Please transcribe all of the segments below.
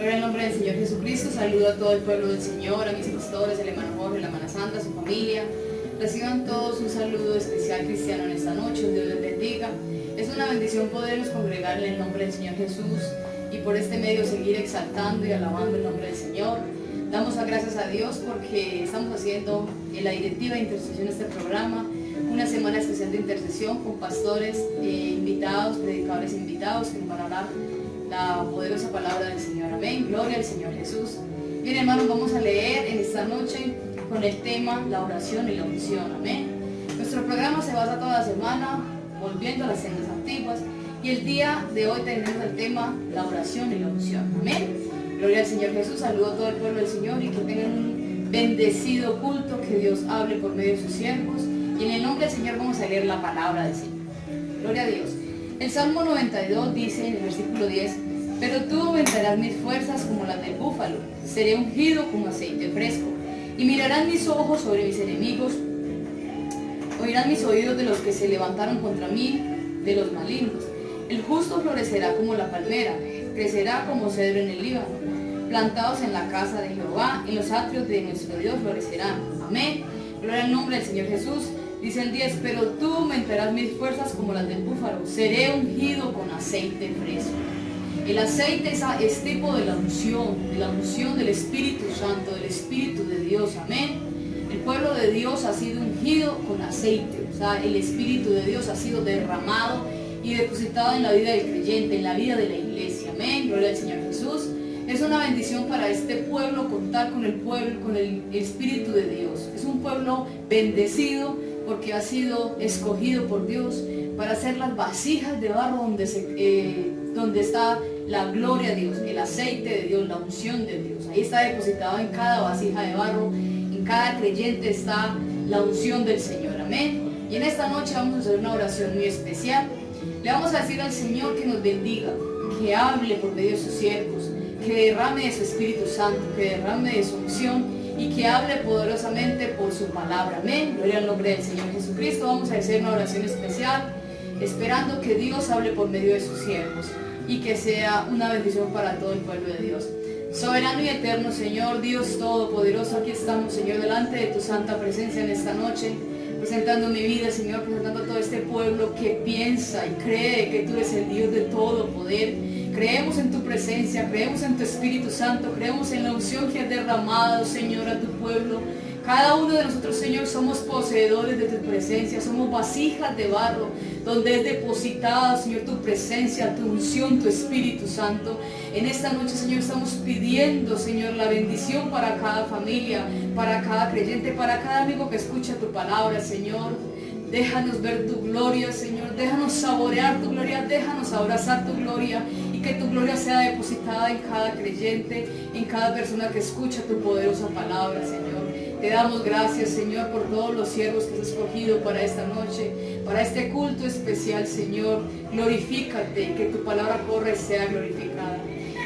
Gloria al nombre del Señor Jesucristo. Saludo a todo el pueblo del Señor, a mis pastores, el hermano Jorge, la hermana Santa, su familia. Reciban todos un saludo especial cristiano en esta noche. Dios les bendiga. Es una bendición podernos congregar en el nombre del Señor Jesús y por este medio seguir exaltando y alabando el nombre del Señor. Damos gracias a Dios porque estamos haciendo en la directiva de intercesión este programa, una semana especial de intercesión con pastores invitados, predicadores invitados que nos van a hablar la poderosa palabra del Señor. Amén. Gloria al Señor Jesús. Bien, hermanos, vamos a leer en esta noche con el tema la oración y la unción. Amén. Nuestro programa se basa toda la semana volviendo a las sendas antiguas y el día de hoy tenemos el tema la oración y la unción. Amén. Gloria al Señor Jesús. Saludo a todo el pueblo del Señor y que tengan un bendecido culto, que Dios hable por medio de sus siervos. Y en el nombre del Señor vamos a leer la palabra del Señor. Gloria a Dios. El Salmo 92 dice en el versículo 10: pero tú aumentarás mis fuerzas como las del búfalo, seré ungido como aceite fresco, y mirarán mis ojos sobre mis enemigos, oirán mis oídos de los que se levantaron contra mí, de los malignos. El justo florecerá como la palmera, crecerá como cedro en el Líbano, plantados en la casa de Jehová, en los atrios de nuestro Dios florecerán. Amén. Gloria al nombre del Señor Jesús. Dice el 10: pero tú aumentarás mis fuerzas como las del búfalo, seré ungido con aceite fresco. El aceite es tipo de la unción del Espíritu Santo, del Espíritu de Dios. Amén. El pueblo de Dios ha sido ungido con aceite, o sea, el Espíritu de Dios ha sido derramado y depositado en la vida del creyente, en la vida de la iglesia. Amén. Gloria al Señor Jesús. Es una bendición para este pueblo contar con el Espíritu de Dios. Es un pueblo bendecido porque ha sido escogido por Dios para hacer las vasijas de barro donde está la gloria de Dios, el aceite de Dios, la unción de Dios. Ahí está depositado en cada vasija de barro, en cada creyente está la unción del Señor. Amén. Y en esta noche vamos a hacer una oración muy especial. Le vamos a decir al Señor que nos bendiga, que hable por medio de sus siervos, que derrame de su Espíritu Santo, que derrame de su unción y que hable poderosamente por su palabra. Amén. Gloria al nombre del Señor Jesucristo. Vamos a hacer una oración especial, esperando que Dios hable por medio de sus siervos y que sea una bendición para todo el pueblo de Dios. Soberano y eterno Señor, Dios todopoderoso, aquí estamos, Señor, delante de tu santa presencia en esta noche, presentando mi vida, Señor, presentando a todo este pueblo que piensa y cree que tú eres el Dios de todo poder. Creemos en tu presencia, creemos en tu Espíritu Santo, creemos en la unción que has derramado, Señor, a tu pueblo. Cada uno de nosotros, Señor, somos poseedores de tu presencia, somos vasijas de barro, donde es depositada, Señor, tu presencia, tu unción, tu Espíritu Santo. En esta noche, Señor, estamos pidiendo, Señor, la bendición para cada familia, para cada creyente, para cada amigo que escucha tu palabra, Señor. Déjanos ver tu gloria, Señor, déjanos saborear tu gloria, déjanos abrazar tu gloria y que tu gloria sea depositada en cada creyente, en cada persona que escucha tu poderosa palabra, Señor. Te damos gracias, Señor, por todos los siervos que has escogido para esta noche, para este culto especial, Señor. Glorifícate, que tu palabra corra y sea glorificada.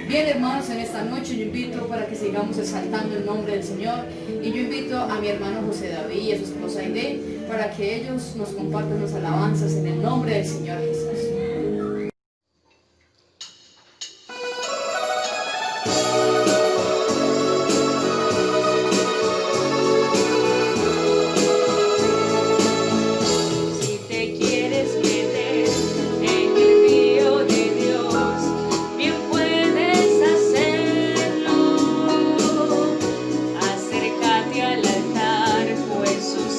Bien, hermanos, en esta noche yo invito para que sigamos exaltando el nombre del Señor y yo invito a mi hermano José David y a su esposa Aide para que ellos nos compartan las alabanzas en el nombre del Señor Jesús.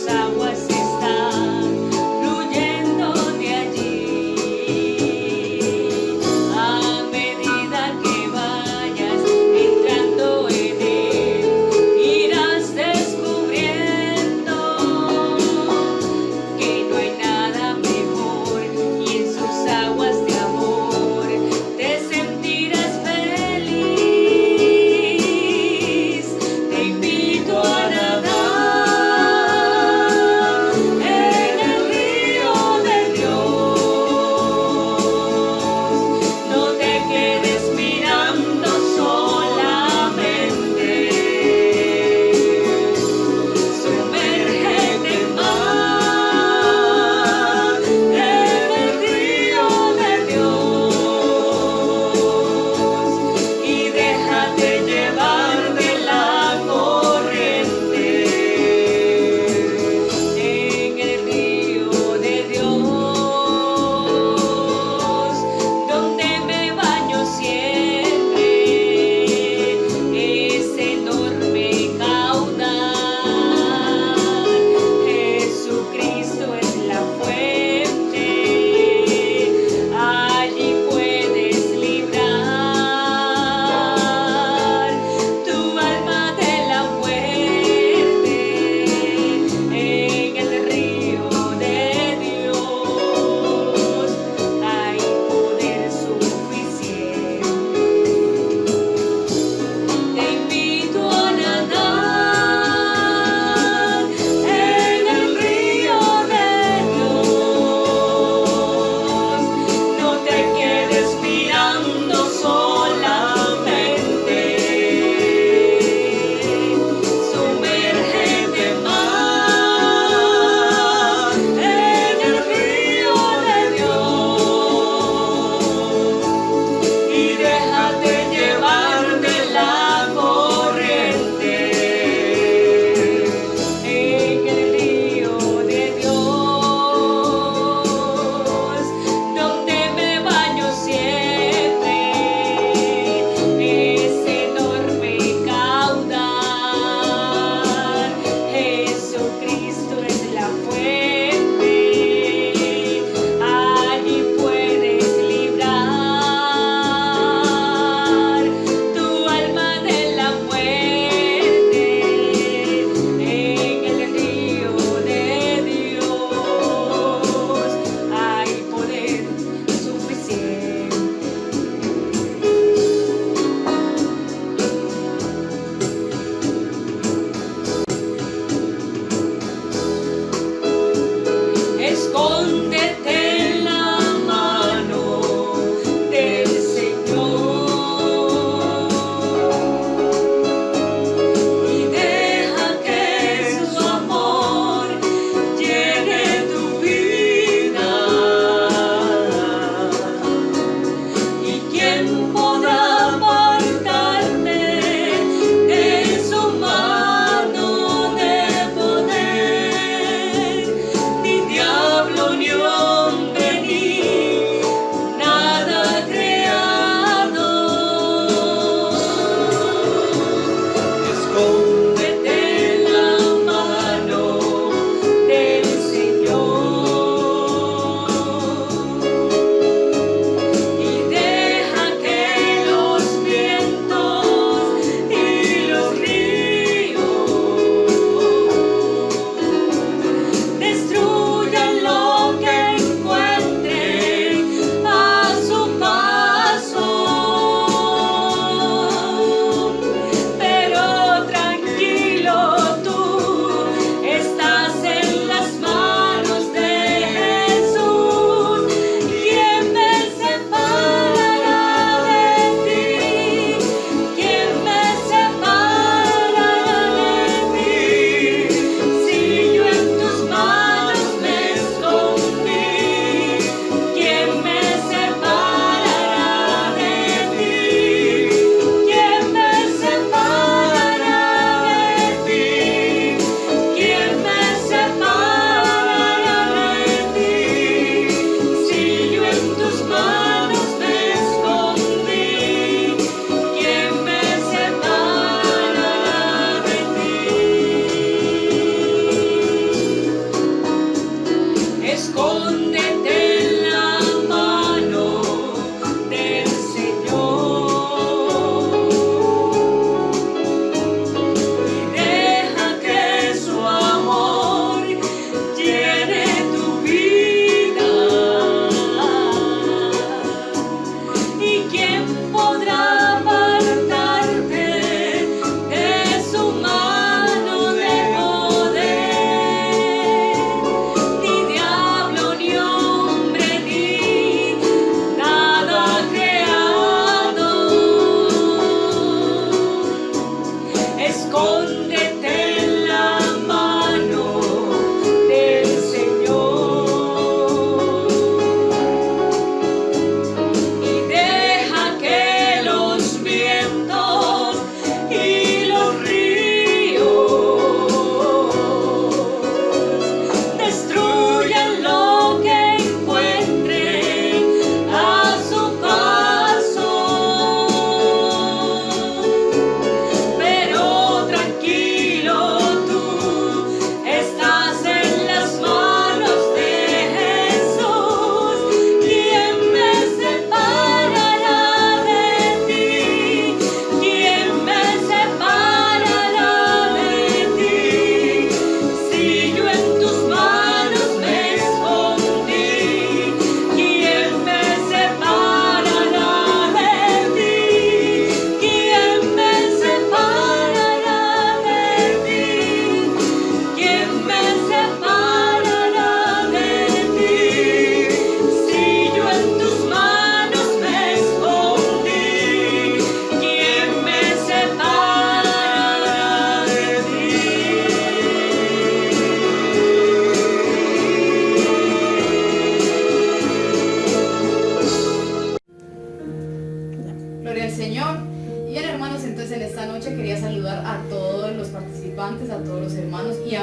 Aguas están fluyendo de allí.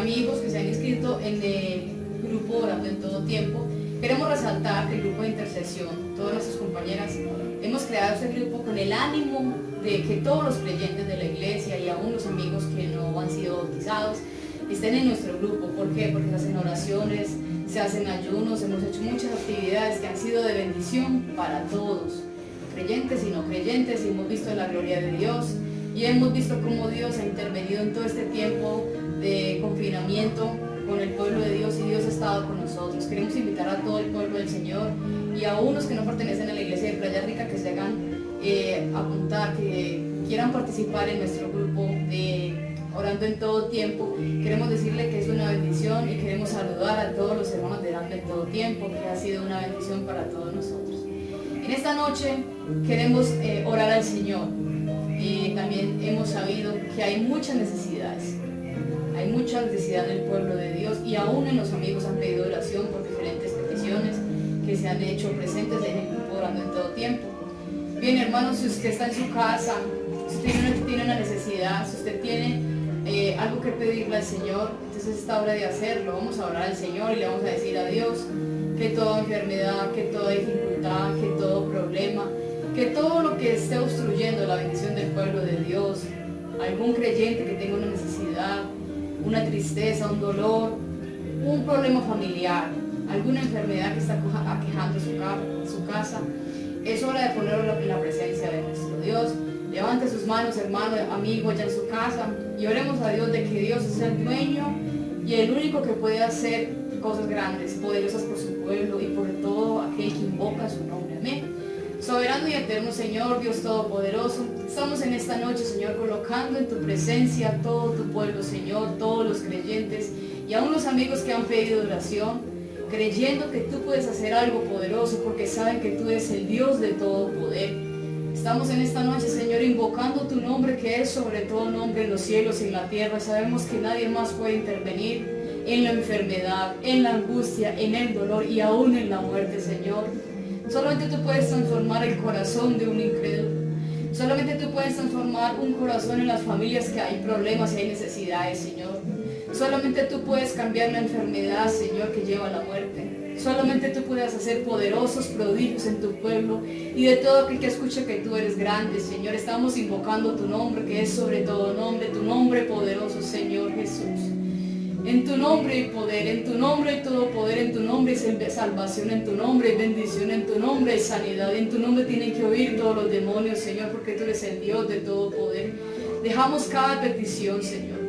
amigos que se han inscrito en el grupo Orando en Todo Tiempo. Queremos resaltar que el grupo de intercesión, todas nuestras compañeras, hemos creado este grupo con el ánimo de que todos los creyentes de la iglesia y aún los amigos que no han sido bautizados estén en nuestro grupo. ¿Por qué? Porque se hacen oraciones, se hacen ayunos, hemos hecho muchas actividades que han sido de bendición para todos, creyentes y no creyentes, y hemos visto la gloria de Dios y hemos visto cómo Dios ha intervenido en todo este tiempo de confinamiento con el pueblo de Dios, y Dios ha estado con nosotros. Queremos invitar a todo el pueblo del Señor y a unos que no pertenecen a la iglesia de Playa Rica que se hagan apuntar, que quieran participar en nuestro grupo de Orando en Todo Tiempo. Queremos decirle que es una bendición y queremos saludar a todos los hermanos de Orando en Todo Tiempo, que ha sido una bendición para todos nosotros. En esta noche queremos orar al Señor. También hemos sabido que hay muchas necesidades. Hay mucha necesidad en el pueblo de Dios, y aún en los amigos han pedido oración por diferentes peticiones que se han hecho presentes en el grupo Orando en Todo Tiempo. Bien, hermanos, si usted está en su casa, si usted tiene una necesidad, si usted tiene algo que pedirle al Señor, entonces es hora de hacerlo. Vamos a orar al Señor y le vamos a decir a Dios que toda enfermedad, que toda dificultad, que todo problema, que todo lo que esté obstruyendo la bendición del pueblo de Dios, algún creyente que tenga una necesidad, una tristeza, un dolor, un problema familiar, alguna enfermedad que está aquejando su casa, es hora de ponerlo en la presencia de nuestro Dios. Levante sus manos, hermano, amigo, allá en su casa, y oremos a Dios de que Dios es el dueño y el único que puede hacer cosas grandes, poderosas por su pueblo y por todo aquel que invoca su nombre. Amén. Soberano y eterno Señor, Dios Todopoderoso, estamos en esta noche, Señor, colocando en tu presencia todo tu pueblo, Señor, todos los creyentes y aún los amigos que han pedido oración, creyendo que tú puedes hacer algo poderoso, porque saben que tú eres el Dios de todo poder. Estamos en esta noche, Señor, invocando tu nombre, que es sobre todo nombre en los cielos y en la tierra. Sabemos que nadie más puede intervenir en la enfermedad, en la angustia, en el dolor y aún en la muerte, Señor. Solamente tú puedes transformar el corazón de un incrédulo. Solamente tú puedes transformar un corazón en las familias que hay problemas y hay necesidades, Señor. Solamente tú puedes cambiar la enfermedad, Señor, que lleva a la muerte. Solamente tú puedes hacer poderosos prodigios en tu pueblo y de todo aquel que escuche que tú eres grande, Señor. Estamos invocando tu nombre, que es sobre todo nombre, tu nombre poderoso, Señor Jesús. En tu nombre hay poder, en tu nombre hay todo poder, en tu nombre hay salvación, en tu nombre hay bendición, en tu nombre hay sanidad, en tu nombre tienen que oír todos los demonios, Señor, porque tú eres el Dios de todo poder. Dejamos cada petición, Señor,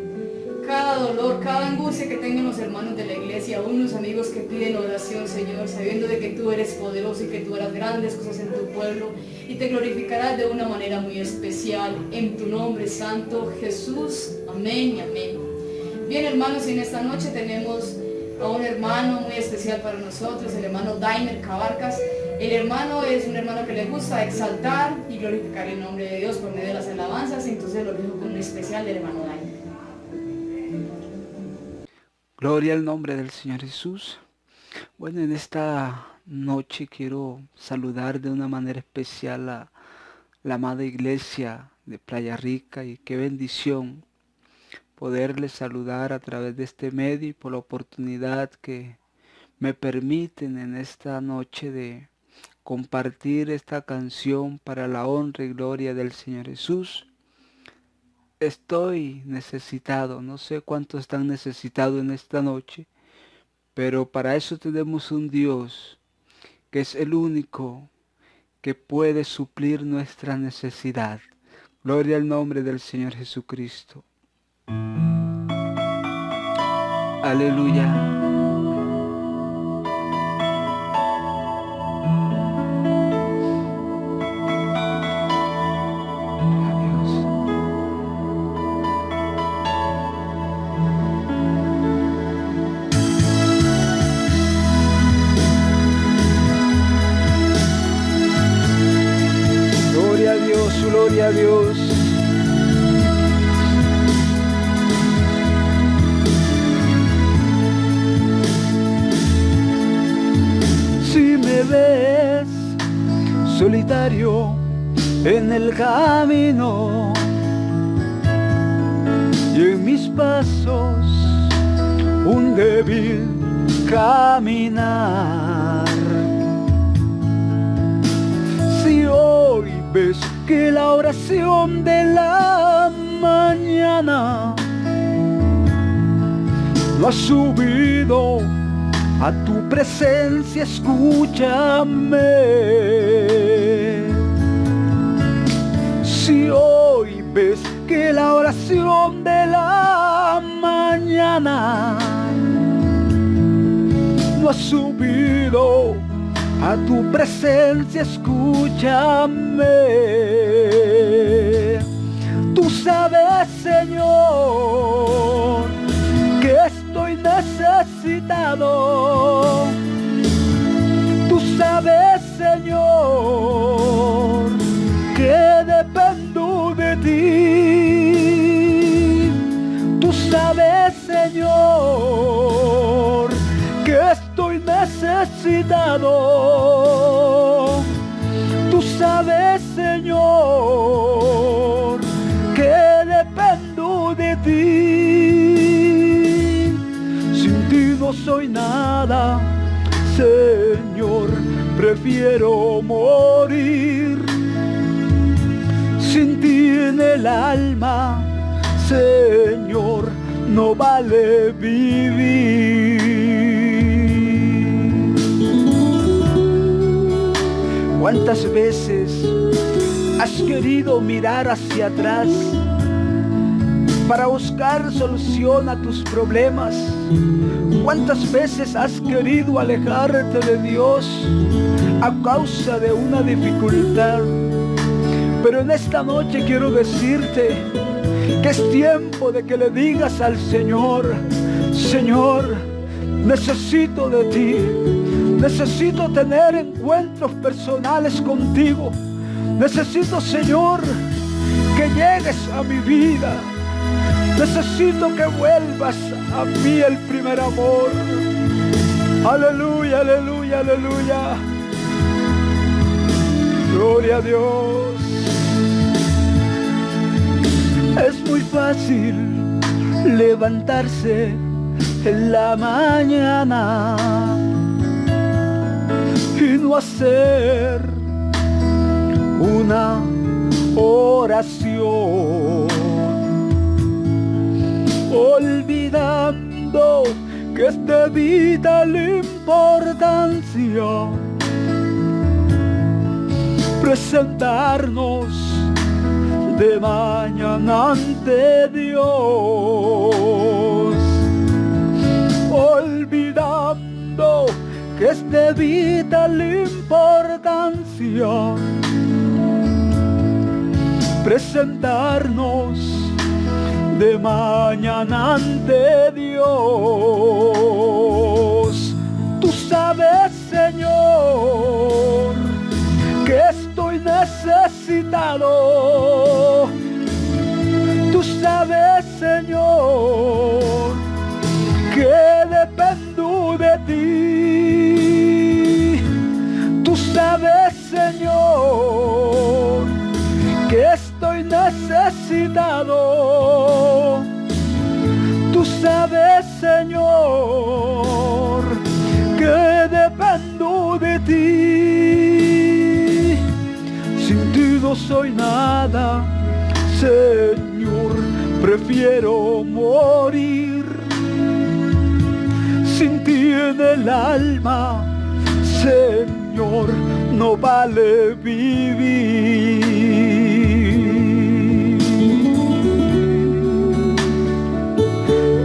cada dolor, cada angustia que tengan los hermanos de la iglesia, aún los amigos que piden oración, Señor, sabiendo de que tú eres poderoso y que tú harás grandes cosas en tu pueblo y te glorificarás de una manera muy especial, en tu nombre santo, Jesús. Amén y amén. Bien, hermanos, y en esta noche tenemos a un hermano muy especial para nosotros, el hermano Dainer Cabarcas. El hermano es un hermano que le gusta exaltar y glorificar el nombre de Dios por medio de las alabanzas, entonces lo dejo con un especial del hermano Dainer. Gloria al nombre del Señor Jesús. Bueno, en esta noche quiero saludar de una manera especial a la amada iglesia de Playa Rica, y qué bendición poderles saludar a través de este medio y por la oportunidad que me permiten en esta noche de compartir esta canción para la honra y gloria del Señor Jesús. Estoy necesitado, no sé cuántos están necesitados en esta noche, pero para eso tenemos un Dios que es el único que puede suplir nuestra necesidad. Gloria al nombre del Señor Jesucristo. Aleluya. Gloria a Dios, gloria a Dios. Si me ves solitario en el camino y en mis pasos un débil caminar. Si hoy ves que la oración de la mañana no ha subido a tu presencia, escúchame. Si hoy ves que la oración de la mañana no ha subido a tu presencia, escúchame. Tú sabes, Señor, que estoy necesitado. Tú sabes, Señor, que dependo de ti. Tú sabes, Señor, que estoy necesitado. Tú sabes, Señor, que dependo de ti. Sin ti no soy nada, Señor, prefiero morir. Sin ti en el alma, Señor, no vale vivir. ¿Cuántas veces has querido mirar hacia atrás para buscar solución a tus problemas? ¿Cuántas veces has querido alejarte de Dios a causa de una dificultad? Pero en esta noche quiero decirte que es tiempo de que le digas al Señor: Señor, necesito de ti. Necesito tener encuentros personales contigo. Necesito, Señor, que llegues a mi vida. Necesito que vuelvas a mí el primer amor. Aleluya, aleluya, aleluya. Gloria a Dios. Es muy fácil levantarse en la mañana y no hacer una oración, olvidando que es de vital importancia presentarnos de mañana ante Dios, olvidando que es de vital importancia presentarnos de mañana ante Dios. Tú sabes, Señor, que estoy necesitado. Tú sabes, Señor, que dependo de ti. Tú sabes, Señor, que estoy necesitado. Tú sabes, Señor, que dependo de ti. Sin ti no soy nada, Señor, prefiero morir. Sin ti en el alma, Señor, no vale vivir.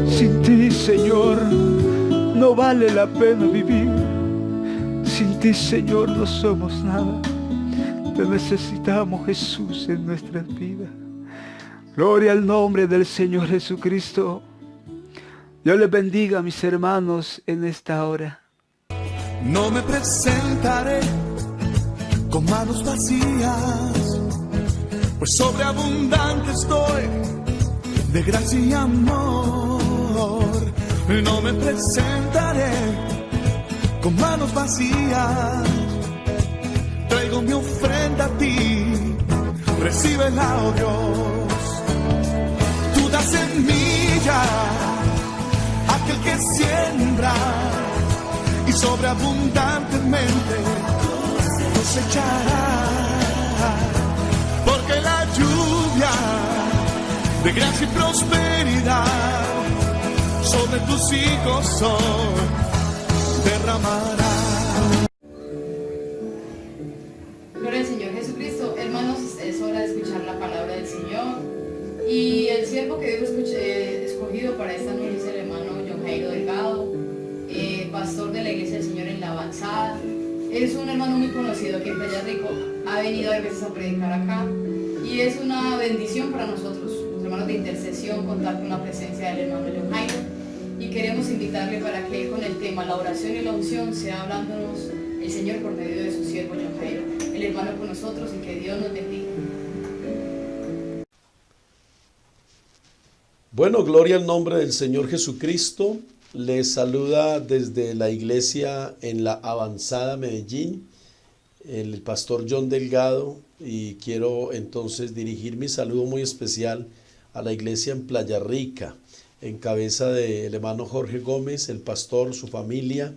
Sin ti, Señor, no vale la pena vivir. Sin ti, Señor, no somos nada. Te necesitamos, Jesús, en nuestras vidas. Gloria al nombre del Señor Jesucristo. Dios les bendiga, mis hermanos, en esta hora. No me presentaré con manos vacías, pues sobreabundante estoy de gracia y amor. No me presentaré con manos vacías, traigo mi ofrenda a ti, recíbela, oh Dios. Tú das semilla a aquel que siembra y sobreabundantemente cosechará, porque la lluvia de gracia y prosperidad sobre tus hijos hoy derramará. Gloria al Señor Jesucristo. Hermanos, es hora de escuchar la palabra del Señor. Y el siervo que Dios escogido para esta noche es el hermano John Jairo Delgado, pastor de la Iglesia del Señor en La Avanzada. Es un hermano muy conocido aquí en Playa Rico. Ha venido a veces a predicar acá. Y es una bendición para nosotros, los hermanos de intercesión, contar con la presencia del hermano John Jairo. Y queremos invitarle para que con el tema la oración y la unción sea hablándonos el Señor por medio de su siervo John Jairo, el hermano con nosotros, y que Dios nos bendiga. Bueno, gloria al nombre del Señor Jesucristo. Les saluda desde la iglesia en La Avanzada, Medellín, el pastor John Delgado, y quiero entonces dirigir mi saludo muy especial a la iglesia en Playa Rica, en cabeza del hermano Jorge Gómez, el pastor, su familia,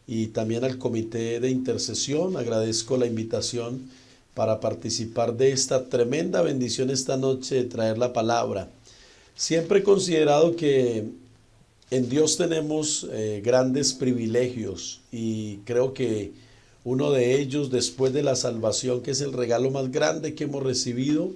y también al comité de intercesión. Agradezco la invitación para participar de esta tremenda bendición esta noche de traer la palabra. Siempre he considerado que en Dios tenemos grandes privilegios, y creo que uno de ellos, después de la salvación, que es el regalo más grande que hemos recibido,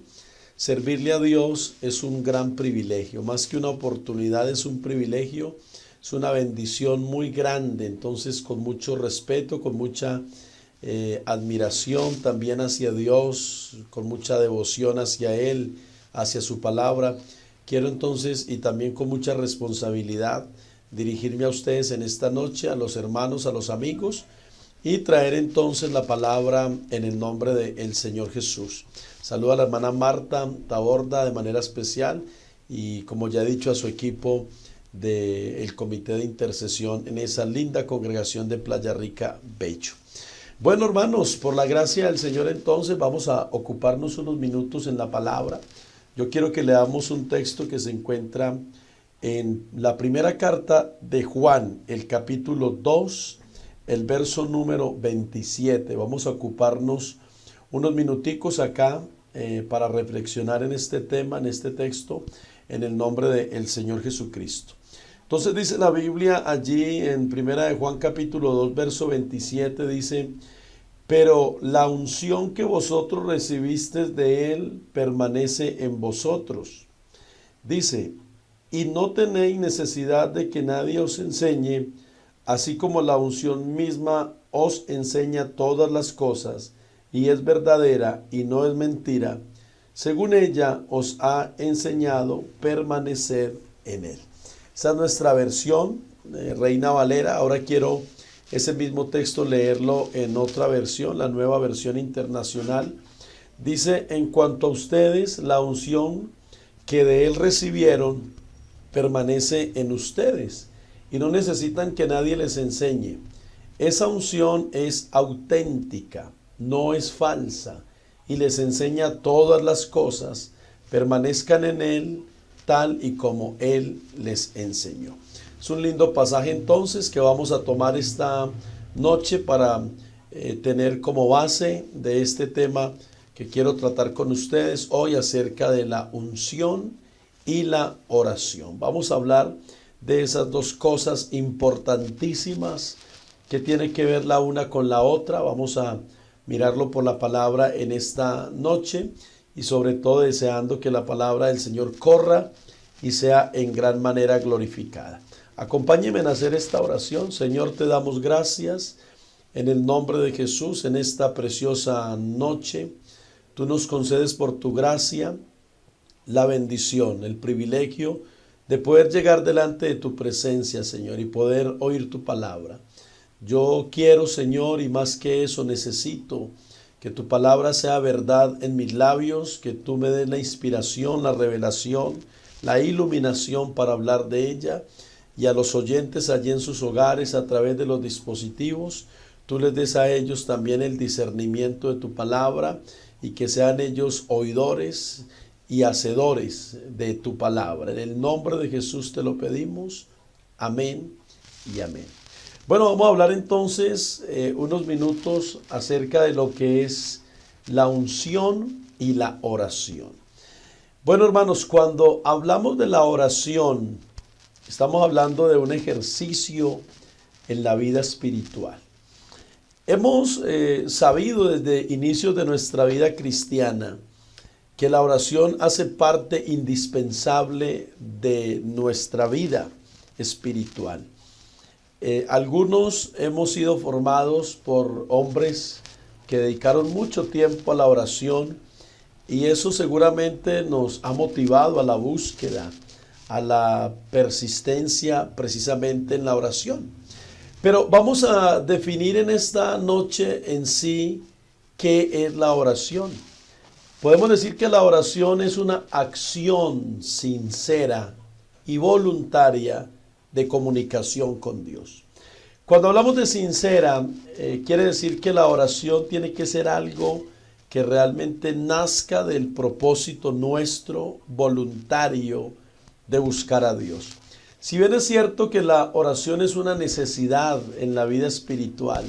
servirle a Dios es un gran privilegio. Más que una oportunidad, es un privilegio, es una bendición muy grande. Entonces, con mucho respeto, con mucha admiración también hacia Dios, con mucha devoción hacia Él, hacia su palabra, quiero entonces, y también con mucha responsabilidad, dirigirme a ustedes en esta noche, a los hermanos, a los amigos, y traer entonces la palabra en el nombre del Señor Jesús. Saludo a la hermana Marta Taborda de manera especial, y como ya he dicho, a su equipo del comité de intercesión en esa linda congregación de Playa Rica, Bello. Bueno, hermanos, por la gracia del Señor entonces vamos a ocuparnos unos minutos en la palabra. Yo quiero que leamos un texto que se encuentra en la primera carta de Juan, el capítulo 2, el verso número 27. Vamos a ocuparnos unos minuticos acá para reflexionar en este tema, en este texto, en el nombre del Señor Jesucristo. Entonces dice la Biblia allí en primera de Juan capítulo 2, verso 27, dice: pero la unción que vosotros recibisteis de Él permanece en vosotros. Dice: y no tenéis necesidad de que nadie os enseñe, así como la unción misma os enseña todas las cosas, y es verdadera y no es mentira. Según ella os ha enseñado, permanecer en Él. Esa es nuestra versión, Reina Valera. Ahora quiero ese mismo texto leerlo en otra versión, la Nueva Versión Internacional. Dice: en cuanto a ustedes, la unción que de Él recibieron permanece en ustedes, y no necesitan que nadie les enseñe. Esa unción es auténtica, no es falsa, y les enseña todas las cosas. Permanezcan en Él tal y como Él les enseñó. Es un lindo pasaje entonces que vamos a tomar esta noche para tener como base de este tema que quiero tratar con ustedes hoy acerca de la unción y la oración. Vamos a hablar de esas dos cosas importantísimas que tienen que ver la una con la otra. Vamos a mirarlo por la palabra en esta noche, y sobre todo deseando que la palabra del Señor corra y sea en gran manera glorificada. Acompáñenme en hacer esta oración. Señor, te damos gracias en el nombre de Jesús en esta preciosa noche. Tú nos concedes por tu gracia la bendición, el privilegio de poder llegar delante de tu presencia, Señor, y poder oír tu palabra. Yo quiero, Señor, y más que eso necesito que tu palabra sea verdad en mis labios, que tú me des la inspiración, la revelación, la iluminación para hablar de ella, y a los oyentes allí en sus hogares a través de los dispositivos, tú les des a ellos también el discernimiento de tu palabra, y que sean ellos oidores y hacedores de tu palabra. En el nombre de Jesús te lo pedimos. Amén y amén. Bueno, vamos a hablar entonces unos minutos acerca de lo que es la unción y la oración. Bueno, hermanos, cuando hablamos de la oración, estamos hablando de un ejercicio en la vida espiritual. Hemos sabido desde inicios de nuestra vida cristiana que la oración hace parte indispensable de nuestra vida espiritual. Algunos hemos sido formados por hombres que dedicaron mucho tiempo a la oración y eso seguramente nos ha motivado a la búsqueda, a la persistencia precisamente en la oración. Pero vamos a definir en esta noche en sí qué es la oración. Podemos decir que la oración es una acción sincera y voluntaria de comunicación con Dios. Cuando hablamos de sincera, quiere decir que la oración tiene que ser algo que realmente nazca del propósito nuestro voluntario de buscar a Dios. Si bien es cierto que la oración es una necesidad en la vida espiritual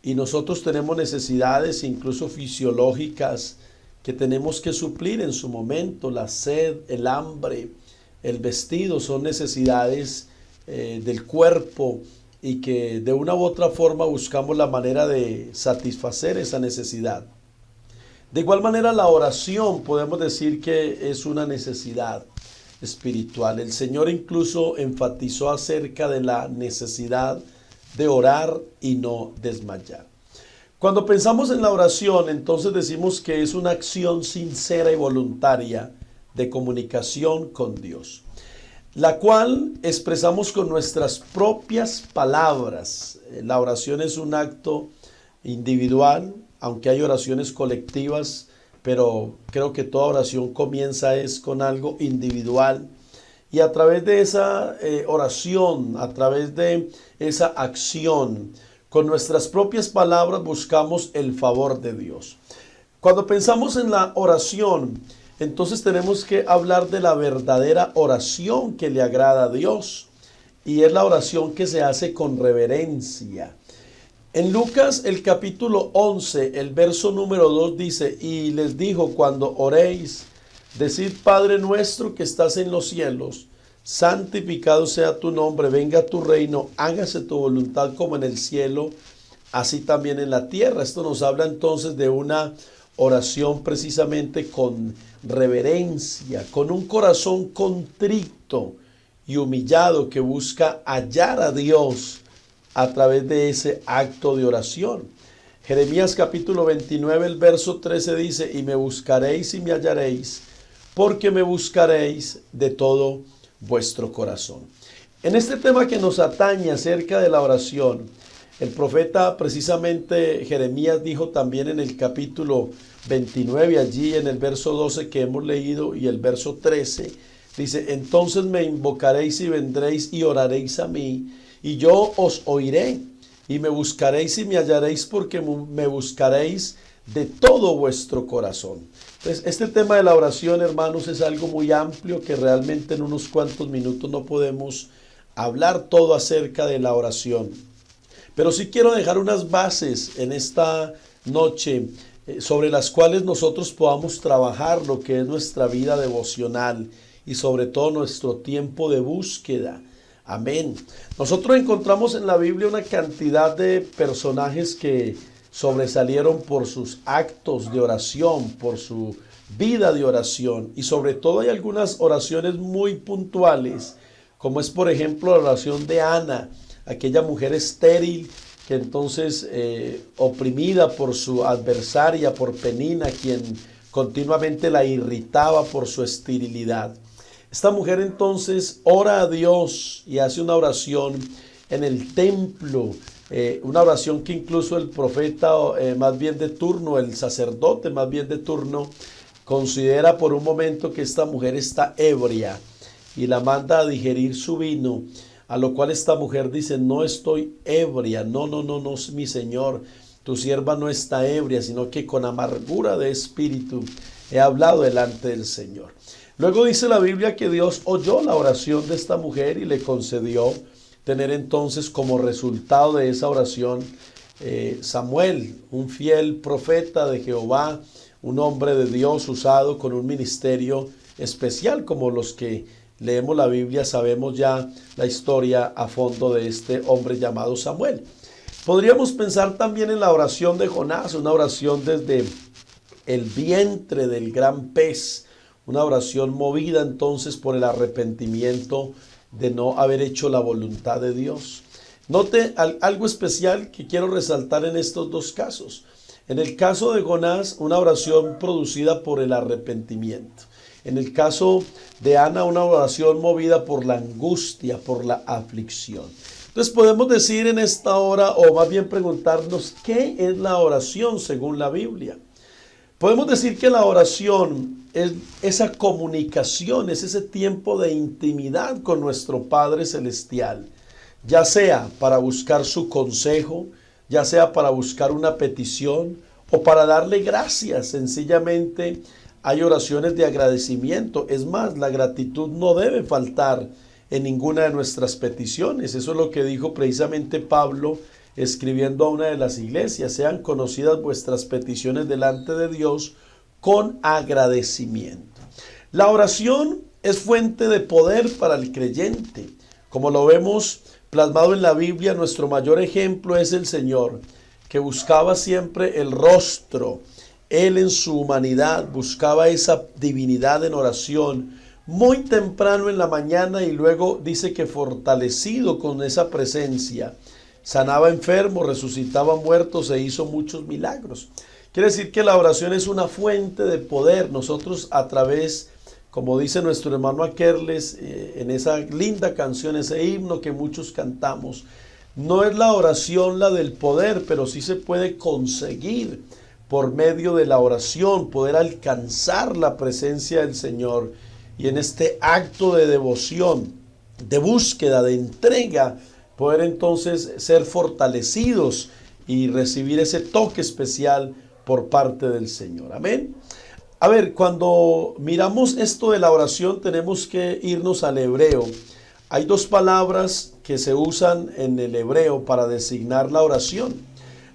y nosotros tenemos necesidades incluso fisiológicas que tenemos que suplir en su momento, la sed, el hambre, el vestido, son necesidades del cuerpo y que de una u otra forma buscamos la manera de satisfacer esa necesidad. De igual manera, la oración podemos decir que es una necesidad espiritual. El Señor incluso enfatizó acerca de la necesidad de orar y no desmayar. Cuando pensamos en la oración, entonces decimos que es una acción sincera y voluntaria de comunicación con Dios, la cual expresamos con nuestras propias palabras. La oración es un acto individual, aunque hay oraciones colectivas, pero creo que toda oración comienza con algo individual. Y a través de esa oración, a través de esa acción, con nuestras propias palabras buscamos el favor de Dios. Cuando pensamos en la oración, entonces tenemos que hablar de la verdadera oración que le agrada a Dios. Y es la oración que se hace con reverencia. En Lucas el capítulo 11, el verso número 2 dice: y les dijo, cuando oréis, decid: Padre nuestro que estás en los cielos, santificado sea tu nombre, venga tu reino, hágase tu voluntad como en el cielo, así también en la tierra. Esto nos habla entonces de una oración precisamente con reverencia, con un corazón contrito y humillado que busca hallar a Dios a través de ese acto de oración. Jeremías capítulo 29, el verso 13 dice: y me buscaréis y me hallaréis, porque me buscaréis de todo vuestro corazón. En este tema que nos atañe acerca de la oración, el profeta precisamente Jeremías dijo también en el capítulo 29, allí en el verso 12 que hemos leído y el verso 13, dice: entonces me invocaréis y vendréis y oraréis a mí, y yo os oiré, y me buscaréis y me hallaréis, porque me buscaréis de todo vuestro corazón. Entonces, este tema de la oración, hermanos, es algo muy amplio que realmente en unos cuantos minutos no podemos hablar todo acerca de la oración. Pero sí quiero dejar unas bases en esta noche sobre las cuales nosotros podamos trabajar lo que es nuestra vida devocional y sobre todo nuestro tiempo de búsqueda. Amén. Nosotros encontramos en la Biblia una cantidad de personajes que sobresalieron por sus actos de oración, por su vida de oración, y sobre todo hay algunas oraciones muy puntuales, como es por ejemplo la oración de Ana, aquella mujer estéril que entonces oprimida por su adversaria, por Penina, quien continuamente la irritaba por su esterilidad. Esta mujer entonces ora a Dios y hace una oración en el templo, una oración que incluso el profeta más bien de turno, el sacerdote más bien de turno, considera por un momento que esta mujer está ebria y la manda a digerir su vino, a lo cual esta mujer dice: no estoy ebria, no, mi Señor, tu sierva no está ebria, sino que con amargura de espíritu he hablado delante del Señor. Luego dice la Biblia que Dios oyó la oración de esta mujer y le concedió tener entonces como resultado de esa oración Samuel, un fiel profeta de Jehová, un hombre de Dios usado con un ministerio especial, como los que leemos la Biblia sabemos ya la historia a fondo de este hombre llamado Samuel. Podríamos pensar también en la oración de Jonás, una oración desde el vientre del gran pez, una oración movida entonces por el arrepentimiento de no haber hecho la voluntad de Dios. Note algo especial que quiero resaltar en estos dos casos. En el caso de Jonás, una oración producida por el arrepentimiento. En el caso de Ana, una oración movida por la angustia, por la aflicción. Entonces podemos decir en esta hora, o más bien preguntarnos, ¿qué es la oración según la Biblia? Podemos decir que la oración es esa comunicación, es ese tiempo de intimidad con nuestro Padre Celestial, ya sea para buscar su consejo, ya sea para buscar una petición o para darle gracias. Sencillamente hay oraciones de agradecimiento. Es más, la gratitud no debe faltar en ninguna de nuestras peticiones. Eso es lo que dijo precisamente Pablo escribiendo a una de las iglesias: sean conocidas vuestras peticiones delante de Dios con agradecimiento. La oración es fuente de poder para el creyente. Como lo vemos plasmado en la Biblia, nuestro mayor ejemplo es el Señor, que buscaba siempre el rostro. Él en su humanidad buscaba esa divinidad en oración muy temprano en la mañana, y luego dice que fortalecido con esa presencia, sanaba enfermos, resucitaba muertos e hizo muchos milagros. Quiere decir que la oración es una fuente de poder. Nosotros a través, como dice nuestro hermano Akerles en esa linda canción, ese himno que muchos cantamos, no es la oración la del poder, pero sí se puede conseguir por medio de la oración, poder alcanzar la presencia del Señor. Y en este acto de devoción, de búsqueda, de entrega, poder entonces ser fortalecidos y recibir ese toque especial por parte del Señor. Amén. A ver, cuando miramos esto de la oración, tenemos que irnos al hebreo. Hay dos palabras que se usan en el hebreo para designar la oración.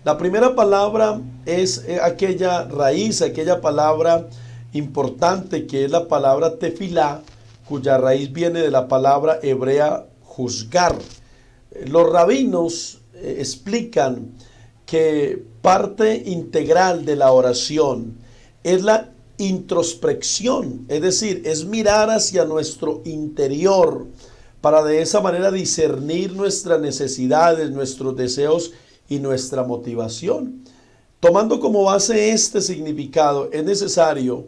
La primera palabra es aquella raíz, aquella palabra importante que es la palabra tefilá, cuya raíz viene de la palabra hebrea juzgar. Los rabinos explican que parte integral de la oración es la introspección, es decir, es mirar hacia nuestro interior para de esa manera discernir nuestras necesidades, nuestros deseos y nuestra motivación. Tomando como base este significado, es necesario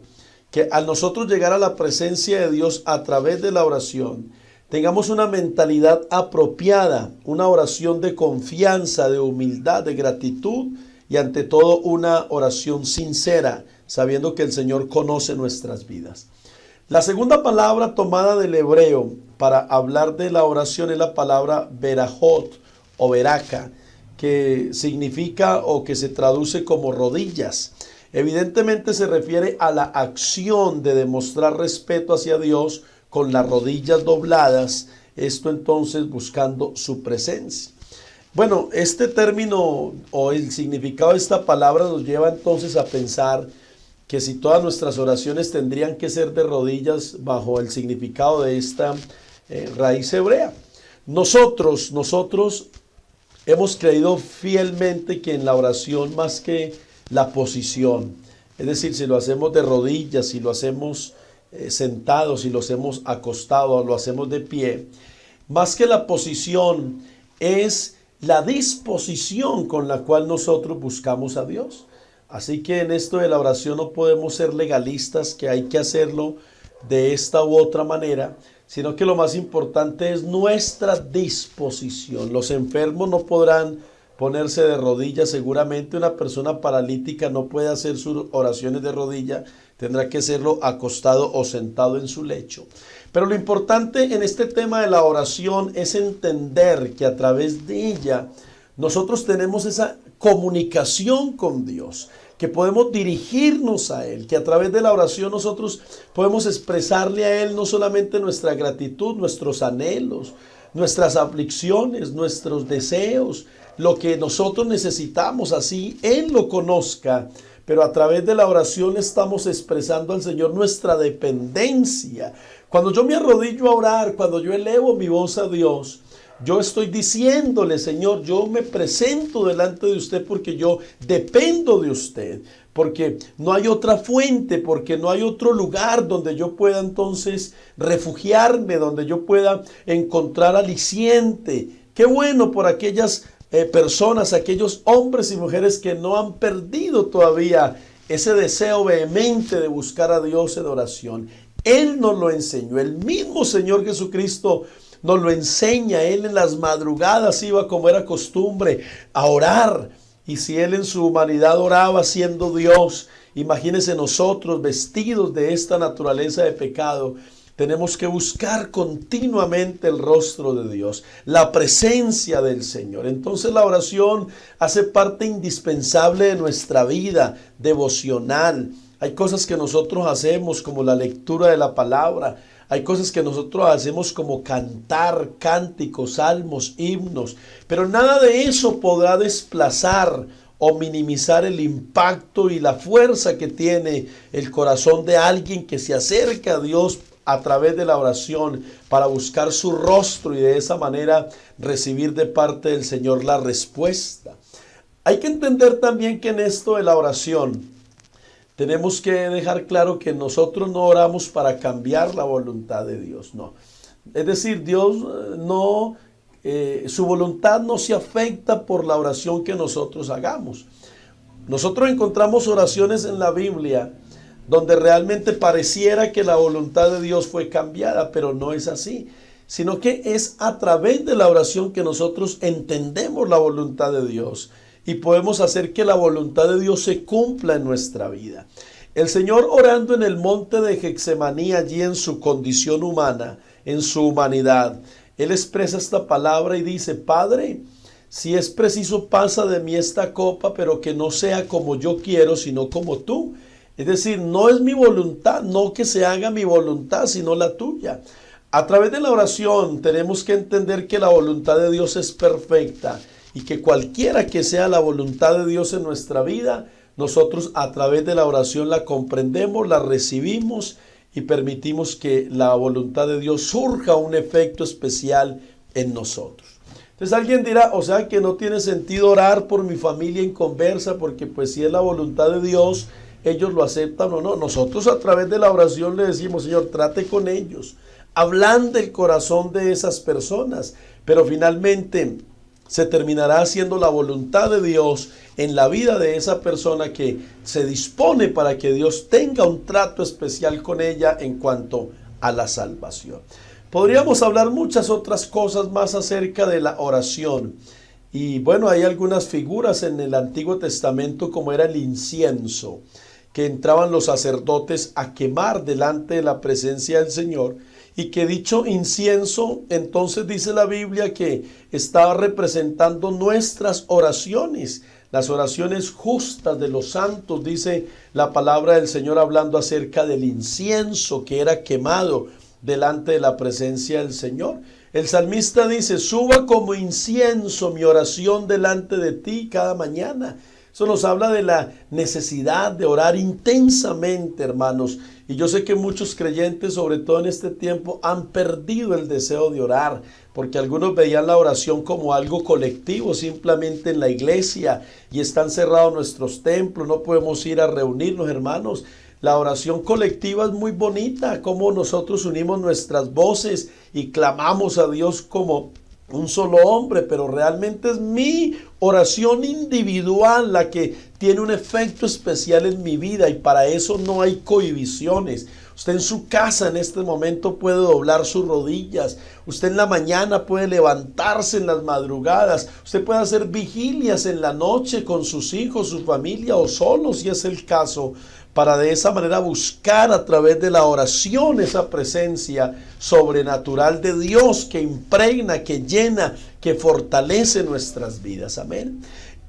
que al nosotros llegar a la presencia de Dios a través de la oración, tengamos una mentalidad apropiada, una oración de confianza, de humildad, de gratitud y ante todo una oración sincera, sabiendo que el Señor conoce nuestras vidas. La segunda palabra tomada del hebreo para hablar de la oración es la palabra berajot o beraca, que significa o que se traduce como rodillas. Evidentemente se refiere a la acción de demostrar respeto hacia Dios con las rodillas dobladas, esto entonces buscando su presencia. Bueno, este término o el significado de esta palabra nos lleva entonces a pensar que si todas nuestras oraciones tendrían que ser de rodillas bajo el significado de esta raíz hebrea. Nosotros hemos creído fielmente que en la oración, más que la posición, es decir, si lo hacemos de rodillas, si lo hacemos sentados, si lo hacemos acostados, lo hacemos de pie, más que la posición es la disposición con la cual nosotros buscamos a Dios. Así que en esto de la oración no podemos ser legalistas, que hay que hacerlo de esta u otra manera, sino que lo más importante es nuestra disposición. Los enfermos no podrán ponerse de rodillas. Seguramente una persona paralítica no puede hacer sus oraciones de rodilla, tendrá que hacerlo acostado o sentado en su lecho. Pero lo importante en este tema de la oración es entender que a través de ella nosotros tenemos esa comunicación con Dios, que podemos dirigirnos a Él, que a través de la oración nosotros podemos expresarle a Él no solamente nuestra gratitud, nuestros anhelos, nuestras aflicciones, nuestros deseos, lo que nosotros necesitamos, así Él lo conozca. Pero a través de la oración estamos expresando al Señor nuestra dependencia. Cuando yo me arrodillo a orar, cuando yo elevo mi voz a Dios, yo estoy diciéndole: Señor, yo me presento delante de usted porque yo dependo de usted, porque no hay otra fuente, porque no hay otro lugar donde yo pueda entonces refugiarme, donde yo pueda encontrar aliciente. Qué bueno por aquellas personas, aquellos hombres y mujeres que no han perdido todavía ese deseo vehemente de buscar a Dios en oración. Él nos lo enseñó, el mismo Señor Jesucristo nos lo enseña. Él en las madrugadas iba, como era costumbre, a orar. Y si Él en su humanidad oraba siendo Dios, imagínense nosotros vestidos de esta naturaleza de pecado. Tenemos que buscar continuamente el rostro de Dios, la presencia del Señor. Entonces la oración hace parte indispensable de nuestra vida devocional. Hay cosas que nosotros hacemos como la lectura de la palabra. Hay cosas que nosotros hacemos como cantar cánticos, salmos, himnos. Pero nada de eso podrá desplazar o minimizar el impacto y la fuerza que tiene el corazón de alguien que se acerca a Dios a través de la oración para buscar su rostro y de esa manera recibir de parte del Señor la respuesta. Hay que entender también que en esto de la oración tenemos que dejar claro que nosotros no oramos para cambiar la voluntad de Dios, no. Es decir, Dios no, su voluntad no se afecta por la oración que nosotros hagamos. Nosotros encontramos oraciones en la Biblia donde realmente pareciera que la voluntad de Dios fue cambiada, pero no es así, sino que es a través de la oración que nosotros entendemos la voluntad de Dios y podemos hacer que la voluntad de Dios se cumpla en nuestra vida. El Señor, orando en el monte de Getsemaní, allí en su condición humana, en su humanidad, Él expresa esta palabra y dice: Padre, si es preciso, pasa de mí esta copa, pero que no sea como yo quiero, sino como tú. Es decir, no es mi voluntad, no que se haga mi voluntad, sino la tuya. A través de la oración tenemos que entender que la voluntad de Dios es perfecta y que cualquiera que sea la voluntad de Dios en nuestra vida, nosotros a través de la oración la comprendemos, la recibimos y permitimos que la voluntad de Dios surja un efecto especial en nosotros. Entonces alguien dirá: o sea que no tiene sentido orar por mi familia inconversa, porque pues si es la voluntad de Dios, ellos lo aceptan o no. Nosotros a través de la oración le decimos: Señor, trate con ellos, ablande el corazón de esas personas, pero finalmente se terminará haciendo la voluntad de Dios en la vida de esa persona que se dispone para que Dios tenga un trato especial con ella en cuanto a la salvación. Podríamos hablar muchas otras cosas más acerca de la oración. Y bueno, hay algunas figuras en el Antiguo Testamento, como era el incienso, que entraban los sacerdotes a quemar delante de la presencia del Señor, y que dicho incienso, entonces dice la Biblia que estaba representando nuestras oraciones, las oraciones justas de los santos. Dice la palabra del Señor hablando acerca del incienso que era quemado delante de la presencia del Señor. El salmista dice: suba como incienso mi oración delante de ti cada mañana. Eso nos habla de la necesidad de orar intensamente, hermanos. Y yo sé que muchos creyentes, sobre todo en este tiempo, han perdido el deseo de orar, porque algunos veían la oración como algo colectivo, simplemente en la iglesia, y están cerrados nuestros templos, no podemos ir a reunirnos, hermanos. La oración colectiva es muy bonita, como nosotros unimos nuestras voces y clamamos a Dios como un solo hombre, pero realmente es mi oración individual la que tiene un efecto especial en mi vida, y para eso no hay cohibiciones. Usted en su casa en este momento puede doblar sus rodillas, usted en la mañana puede levantarse en las madrugadas, usted puede hacer vigilias en la noche con sus hijos, su familia o solo si es el caso, para de esa manera buscar a través de la oración esa presencia sobrenatural de Dios que impregna, que llena, que fortalece nuestras vidas. Amén.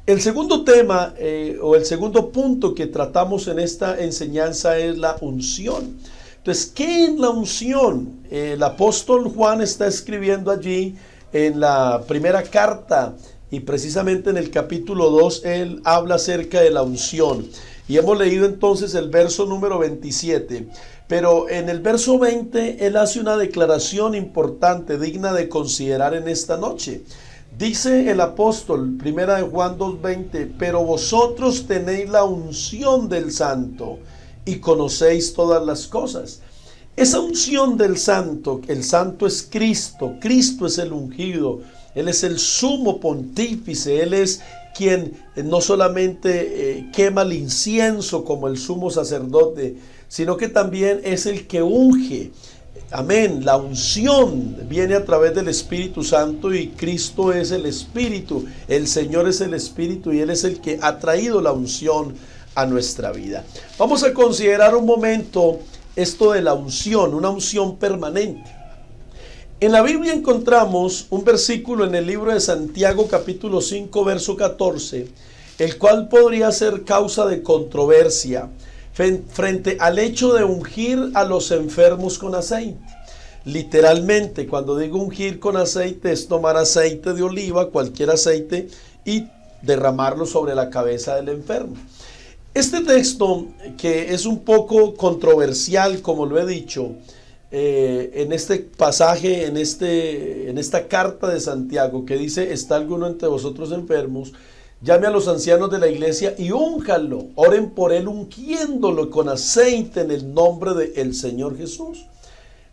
El segundo tema o el segundo punto que tratamos en esta enseñanza es la unción. Entonces, ¿qué es la unción? El apóstol Juan está escribiendo allí en la primera carta y precisamente en el capítulo 2 él habla acerca de la unción. Y hemos leído entonces el verso número 27. Pero en el verso 20 él hace una declaración importante, digna de considerar en esta noche. Dice el apóstol, primera de Juan 2:20, pero vosotros tenéis la unción del Santo y conocéis todas las cosas. Esa unción del Santo, el Santo es Cristo, Cristo es el ungido, Él es el sumo pontífice, Él es quien no solamente quema el incienso como el sumo sacerdote, sino que también es el que unge. Amén, la unción viene a través del Espíritu Santo y Cristo es el Espíritu, el Señor es el Espíritu y Él es el que ha traído la unción a nuestra vida. Vamos a considerar un momento esto de la unción, una unción permanente. En la Biblia encontramos un versículo en el libro de Santiago capítulo 5 verso 14, el cual podría ser causa de controversia frente al hecho de ungir a los enfermos con aceite. Literalmente, cuando digo ungir con aceite, es tomar aceite de oliva, cualquier aceite, y derramarlo sobre la cabeza del enfermo. Este texto, que es un poco controversial, como lo he dicho, en este pasaje, en esta carta de Santiago, que dice, ¿está alguno entre vosotros enfermos? Llame a los ancianos de la iglesia y únjanlo, oren por él ungiéndolo con aceite en el nombre del Señor Jesús.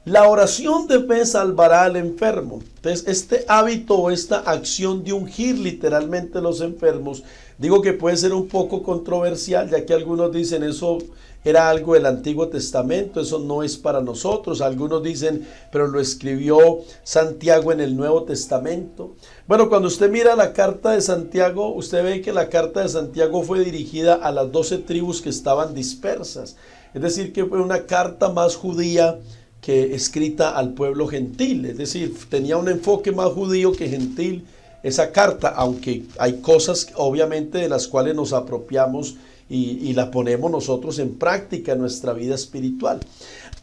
La oración de fe salvará al enfermo. Entonces, este hábito o esta acción de ungir literalmente a los enfermos, digo que puede ser un poco controversial, ya que algunos dicen eso era algo del Antiguo Testamento, eso no es para nosotros. Algunos dicen, pero lo escribió Santiago en el Nuevo Testamento. Bueno, cuando usted mira la carta de Santiago, usted ve que la carta de Santiago fue dirigida a las 12 tribus que estaban dispersas. Es decir, que fue una carta más judía que escrita al pueblo gentil. Es decir, tenía un enfoque más judío que gentil esa carta, aunque hay cosas obviamente de las cuales nos apropiamos y la ponemos nosotros en práctica en nuestra vida espiritual.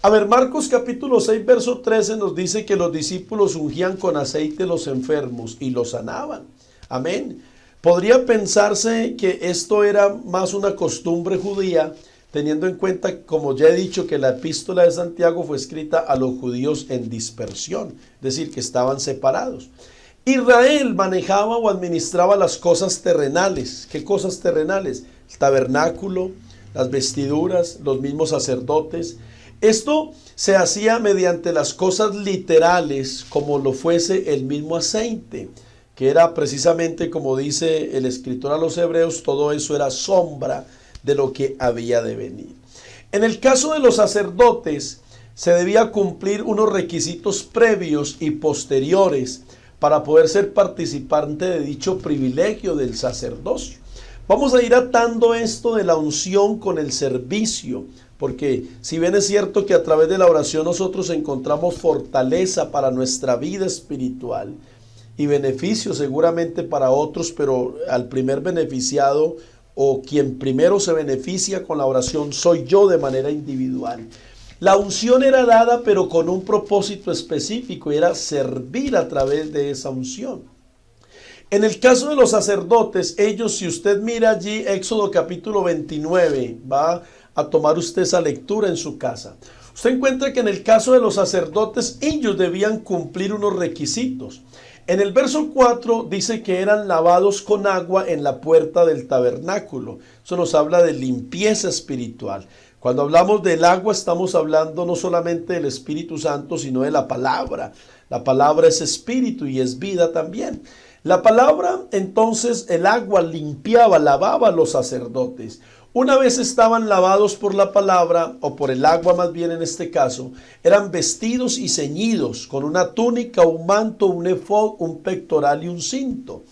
A ver, Marcos capítulo 6 verso 13 nos dice que los discípulos ungían con aceite los enfermos y los sanaban. Amén. Podría pensarse que esto era más una costumbre judía, teniendo en cuenta, como ya he dicho, que la epístola de Santiago fue escrita a los judíos en dispersión, es decir, que estaban separados. Israel manejaba o administraba las cosas terrenales. ¿Qué cosas terrenales? El tabernáculo, las vestiduras, los mismos sacerdotes. Esto se hacía mediante las cosas literales, como lo fuese el mismo aceite, que era precisamente, como dice el escritor a los hebreos, todo eso era sombra de lo que había de venir. En el caso de los sacerdotes, se debía cumplir unos requisitos previos y posteriores para poder ser participante de dicho privilegio del sacerdocio. Vamos a ir atando esto de la unción con el servicio, porque si bien es cierto que a través de la oración nosotros encontramos fortaleza para nuestra vida espiritual y beneficio seguramente para otros, pero al primer beneficiado o quien primero se beneficia con la oración soy yo de manera individual. La unción era dada pero con un propósito específico y era servir a través de esa unción. En el caso de los sacerdotes, ellos, si usted mira allí Éxodo capítulo 29, va a tomar usted esa lectura en su casa. Usted encuentra que en el caso de los sacerdotes, ellos debían cumplir unos requisitos. En el verso 4 dice que eran lavados con agua en la puerta del tabernáculo. Eso nos habla de limpieza espiritual. Cuando hablamos del agua estamos hablando no solamente del Espíritu Santo, sino de la palabra. La palabra es espíritu y es vida también. La palabra, entonces, el agua limpiaba, lavaba a los sacerdotes. Una vez estaban lavados por la palabra, o por el agua más bien en este caso, eran vestidos y ceñidos con una túnica, un manto, un efod, un pectoral y un cinto.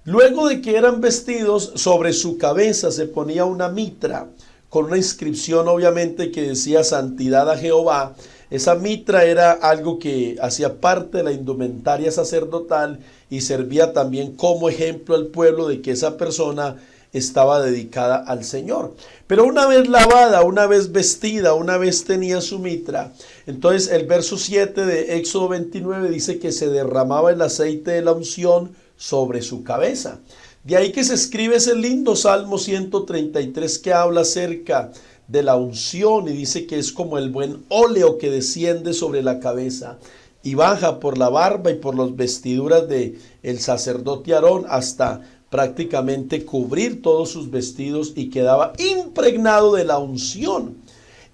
Luego de que eran vestidos, sobre su cabeza se ponía una mitra, con una inscripción obviamente que decía santidad a Jehová. Esa mitra era algo que hacía parte de la indumentaria sacerdotal y servía también como ejemplo al pueblo de que esa persona estaba dedicada al Señor. Pero una vez lavada, una vez vestida, una vez tenía su mitra, entonces el verso 7 de Éxodo 29 dice que se derramaba el aceite de la unción sobre su cabeza. De ahí que se escribe ese lindo Salmo 133 que habla acerca de la unción y dice que es como el buen óleo que desciende sobre la cabeza y baja por la barba y por las vestiduras de el sacerdote Aarón hasta prácticamente cubrir todos sus vestidos y quedaba impregnado de la unción.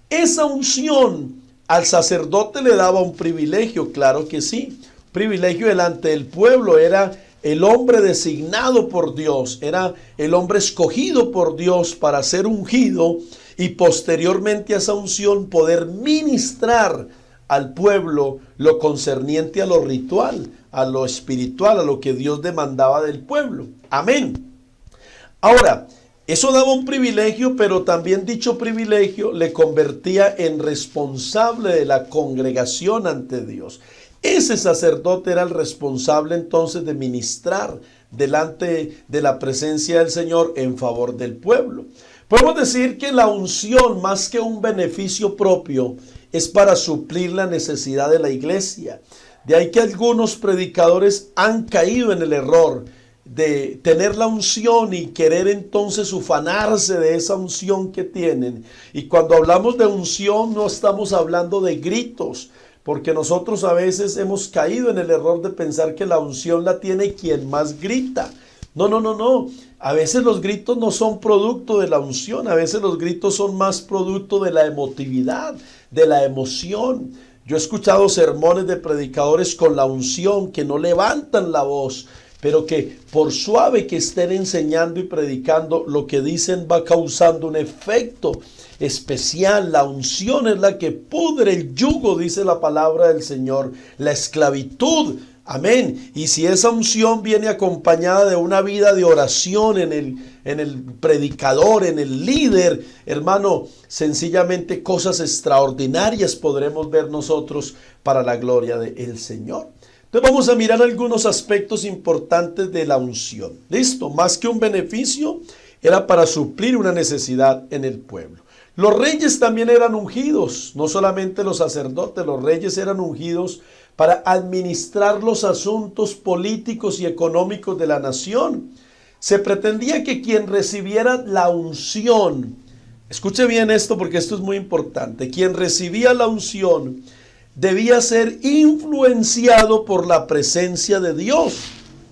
Esa unción al sacerdote le daba un privilegio, claro que sí, privilegio delante del pueblo, era el hombre designado por Dios, era el hombre escogido por Dios para ser ungido y posteriormente a esa unción poder ministrar al pueblo lo concerniente a lo ritual, a lo espiritual, a lo que Dios demandaba del pueblo. Amén. Ahora, eso daba un privilegio, pero también dicho privilegio le convertía en responsable de la congregación ante Dios. Ese sacerdote era el responsable entonces de ministrar delante de la presencia del Señor en favor del pueblo. Podemos decir que la unción, más que un beneficio propio, es para suplir la necesidad de la iglesia. De ahí que algunos predicadores han caído en el error de tener la unción y querer entonces ufanarse de esa unción que tienen. Y cuando hablamos de unción no estamos hablando de gritos, porque nosotros a veces hemos caído en el error de pensar que la unción la tiene quien más grita. No. A veces los gritos no son producto de la unción, a veces los gritos son más producto de la emotividad, de la emoción. Yo he escuchado sermones de predicadores con la unción que no levantan la voz, pero que por suave que estén enseñando y predicando, lo que dicen va causando un efecto especial. La unción es la que pudre el yugo, dice la palabra del Señor, la esclavitud. Amén. Y si esa unción viene acompañada de una vida de oración en el predicador, en el líder, hermano, sencillamente cosas extraordinarias podremos ver nosotros para la gloria del Señor. Entonces vamos a mirar algunos aspectos importantes de la unción. Listo, más que un beneficio, era para suplir una necesidad en el pueblo. Los reyes también eran ungidos, no solamente los sacerdotes, los reyes eran ungidos para administrar los asuntos políticos y económicos de la nación. Se pretendía que quien recibiera la unción, escuche bien esto porque esto es muy importante, quien recibía la unción debía ser influenciado por la presencia de Dios,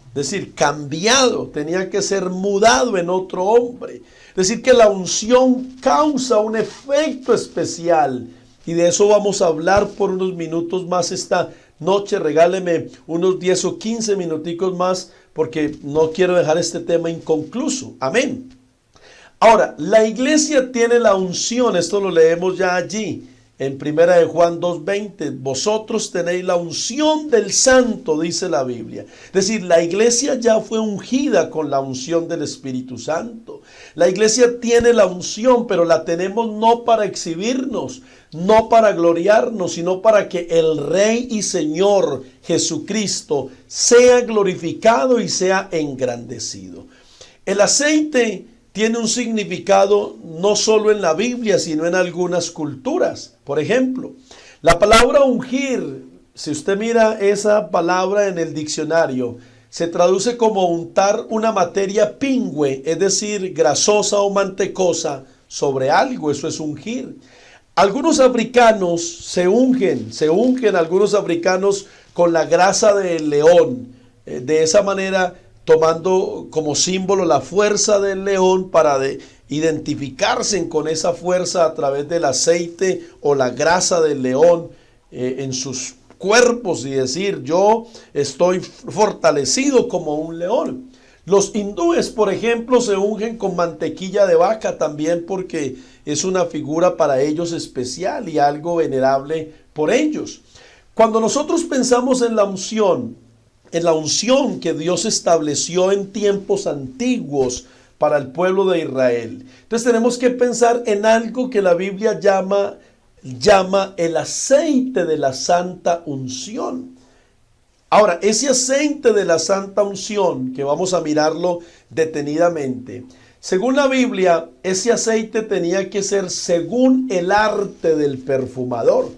es decir, cambiado, tenía que ser mudado en otro hombre. Es decir, que la unción causa un efecto especial y de eso vamos a hablar por unos minutos más esta noche. Regáleme unos 10 o 15 minuticos más porque no quiero dejar este tema inconcluso. Amén. Ahora, la iglesia tiene la unción, esto lo leemos ya allí en 1 de Juan 2:20. Vosotros tenéis la unción del Santo, dice la Biblia. Es decir, la iglesia ya fue ungida con la unción del Espíritu Santo. La iglesia tiene la unción, pero la tenemos no para exhibirnos, no para gloriarnos, sino para que el Rey y Señor Jesucristo sea glorificado y sea engrandecido. El aceite tiene un significado no solo en la Biblia, sino en algunas culturas. Por ejemplo, la palabra ungir, si usted mira esa palabra en el diccionario, se traduce como untar una materia pingüe, es decir, grasosa o mantecosa sobre algo, eso es ungir. Algunos africanos se ungen algunos africanos con la grasa del león, de esa manera tomando como símbolo la fuerza del león para identificarse con esa fuerza a través del aceite o la grasa del león en sus cuerpos y decir, yo estoy fortalecido como un león. Los hindúes, por ejemplo, se ungen con mantequilla de vaca también porque es una figura para ellos especial y algo venerable por ellos. Cuando nosotros pensamos en la unción que Dios estableció en tiempos antiguos para el pueblo de Israel, entonces tenemos que pensar en algo que la Biblia llama llama el aceite de la santa unción. Ahora, ese aceite de la santa unción, que vamos a mirarlo detenidamente, según la Biblia, ese aceite tenía que ser según el arte del perfumador.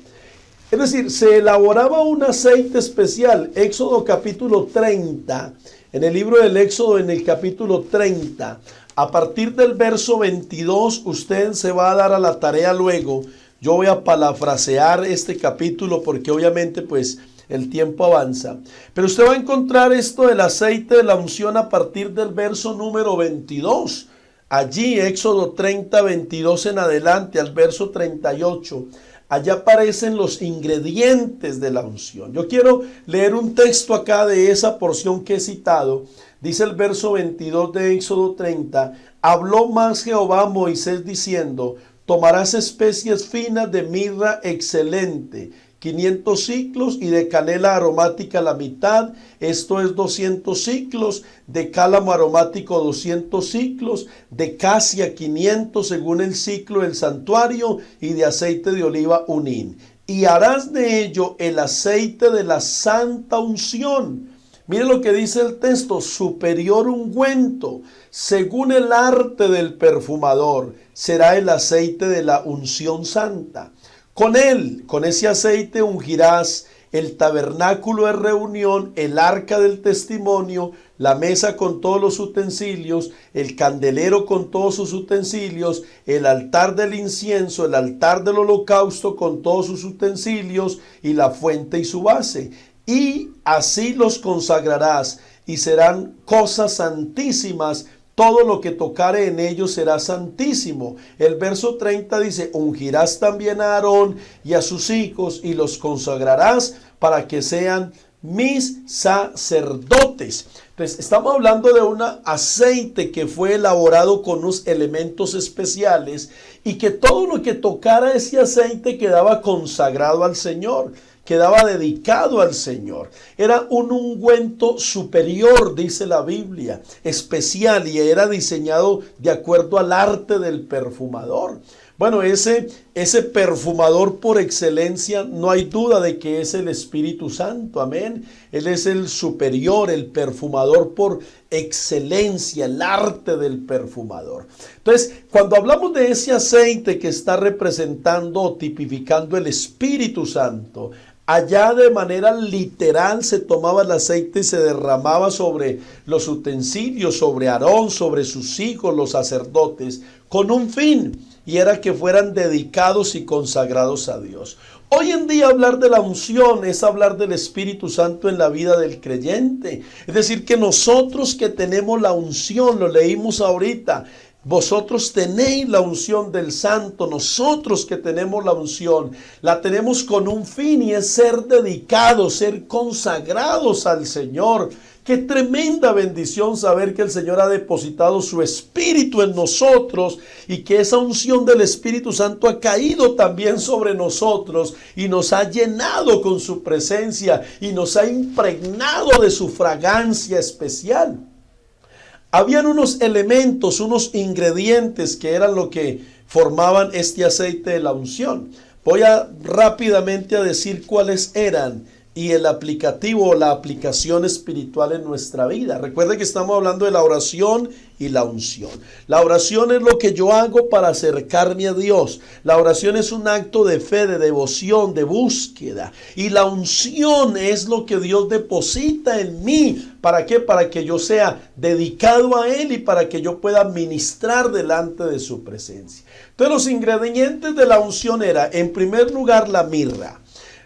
Es decir, se elaboraba un aceite especial. Éxodo capítulo 30, en el libro del Éxodo, en el capítulo 30, a partir del verso 22, usted se va a dar a la tarea luego. Yo voy a parafrasear este capítulo porque obviamente pues el tiempo avanza. Pero usted va a encontrar esto del aceite de la unción a partir del verso número 22. Allí, Éxodo 30, 22 en adelante, al verso 38. Allá aparecen los ingredientes de la unción. Yo quiero leer un texto acá de esa porción que he citado. Dice el verso 22 de Éxodo 30. Habló más Jehová a Moisés diciendo: tomarás especies finas de mirra excelente, 500 siclos, y de canela aromática la mitad, esto es 200 siclos, de cálamo aromático 200 siclos, de casia 500 según el ciclo del santuario, y de aceite de oliva un hin. Y harás de ello el aceite de la santa unción. Mire lo que dice el texto: superior ungüento, según el arte del perfumador, será el aceite de la unción santa. Con él, con ese aceite ungirás el tabernáculo de reunión, el arca del testimonio, la mesa con todos los utensilios, el candelero con todos sus utensilios, el altar del incienso, el altar del holocausto con todos sus utensilios, y la fuente y su base. Y así los consagrarás, y serán cosas santísimas. Todo lo que tocare en ellos será santísimo. El verso 30 dice: ungirás también a Aarón y a sus hijos, y los consagrarás para que sean mis sacerdotes. Entonces, estamos hablando de un aceite que fue elaborado con unos elementos especiales, y que todo lo que tocara ese aceite quedaba consagrado al Señor, quedaba dedicado al Señor. Era un ungüento superior, dice la Biblia, especial, y era diseñado de acuerdo al arte del perfumador. Bueno, ese perfumador por excelencia, no hay duda de que es el Espíritu Santo, amén. Él es el superior, el perfumador por excelencia, el arte del perfumador. Entonces, cuando hablamos de ese aceite que está representando o tipificando el Espíritu Santo, allá de manera literal se tomaba el aceite y se derramaba sobre los utensilios, sobre Aarón, sobre sus hijos, los sacerdotes, con un fin, y era que fueran dedicados y consagrados a Dios. Hoy en día hablar de la unción es hablar del Espíritu Santo en la vida del creyente. Es decir, que nosotros que tenemos la unción, lo leímos ahorita, vosotros tenéis la unción del Santo. Nosotros que tenemos la unción, la tenemos con un fin, y es ser dedicados, ser consagrados al Señor. Qué tremenda bendición saber que el Señor ha depositado su Espíritu en nosotros, y que esa unción del Espíritu Santo ha caído también sobre nosotros y nos ha llenado con su presencia y nos ha impregnado de su fragancia especial. Habían unos elementos, unos ingredientes que eran lo que formaban este aceite de la unción. Voy rápidamente a decir cuáles eran, y el aplicativo o la aplicación espiritual en nuestra vida. Recuerde que estamos hablando de la oración y la unción. La oración es lo que yo hago para acercarme a Dios. La oración es un acto de fe, de devoción, de búsqueda. Y la unción es lo que Dios deposita en mí. ¿Para qué? Para que yo sea dedicado a Él y para que yo pueda ministrar delante de su presencia. Entonces, los ingredientes de la unción era, en primer lugar, la mirra.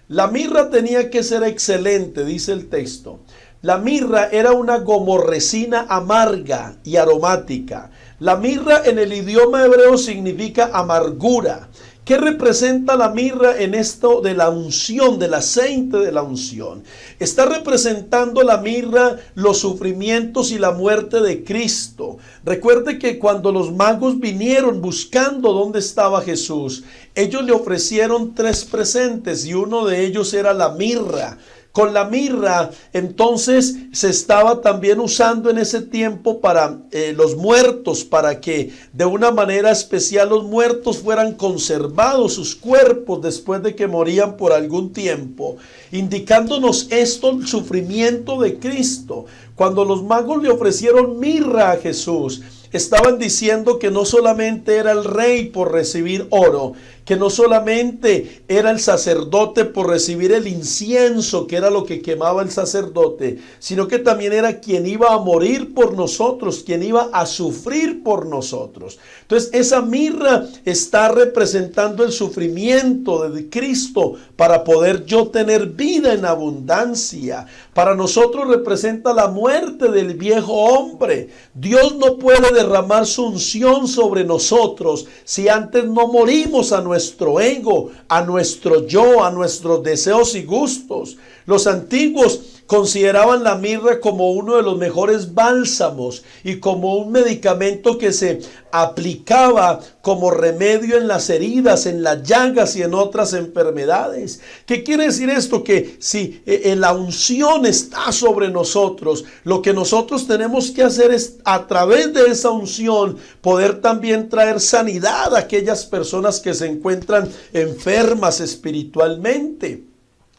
La mirra tenía que ser excelente, dice el texto. La mirra era una gomorresina amarga y aromática. La mirra en el idioma hebreo significa amargura. ¿Qué representa la mirra en esto de la unción, del aceite de la unción? Está representando la mirra los sufrimientos y la muerte de Cristo. Recuerde que cuando los magos vinieron buscando dónde estaba Jesús, ellos le ofrecieron 3 presentes, y uno de ellos era la mirra. con la mirra. Entonces se estaba también usando en ese tiempo para los muertos, para que de una manera especial los muertos fueran conservados sus cuerpos después de que morían por algún tiempo, indicándonos esto, el sufrimiento de Cristo. Cuando los magos le ofrecieron mirra a Jesús, estaban diciendo que no solamente era el rey por recibir oro, que no solamente era el sacerdote por recibir el incienso, que era lo que quemaba el sacerdote, sino que también era quien iba a morir por nosotros, quien iba a sufrir por nosotros. Entonces esa mirra está representando el sufrimiento de Cristo para poder yo tener vida en abundancia. Para nosotros representa la muerte del viejo hombre. Dios no puede derramar su unción sobre nosotros si antes no morimos a nuestro ego, a nuestro yo, a nuestros deseos y gustos. Los antiguos consideraban la mirra como uno de los mejores bálsamos y como un medicamento que se aplicaba como remedio en las heridas, en las llagas y en otras enfermedades. ¿Qué quiere decir esto? Que si la unción está sobre nosotros, lo que nosotros tenemos que hacer es, a través de esa unción, poder también traer sanidad a aquellas personas que se encuentran enfermas espiritualmente.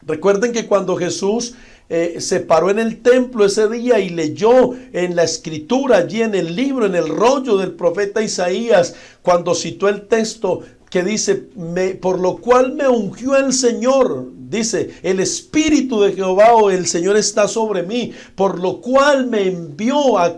Recuerden que cuando Jesús se paró en el templo ese día y leyó en la escritura, allí en el libro, en el rollo del profeta Isaías, cuando citó el texto que dice, por lo cual me ungió el Señor, dice, el Espíritu de Jehová o el Señor está sobre mí, por lo cual me envió a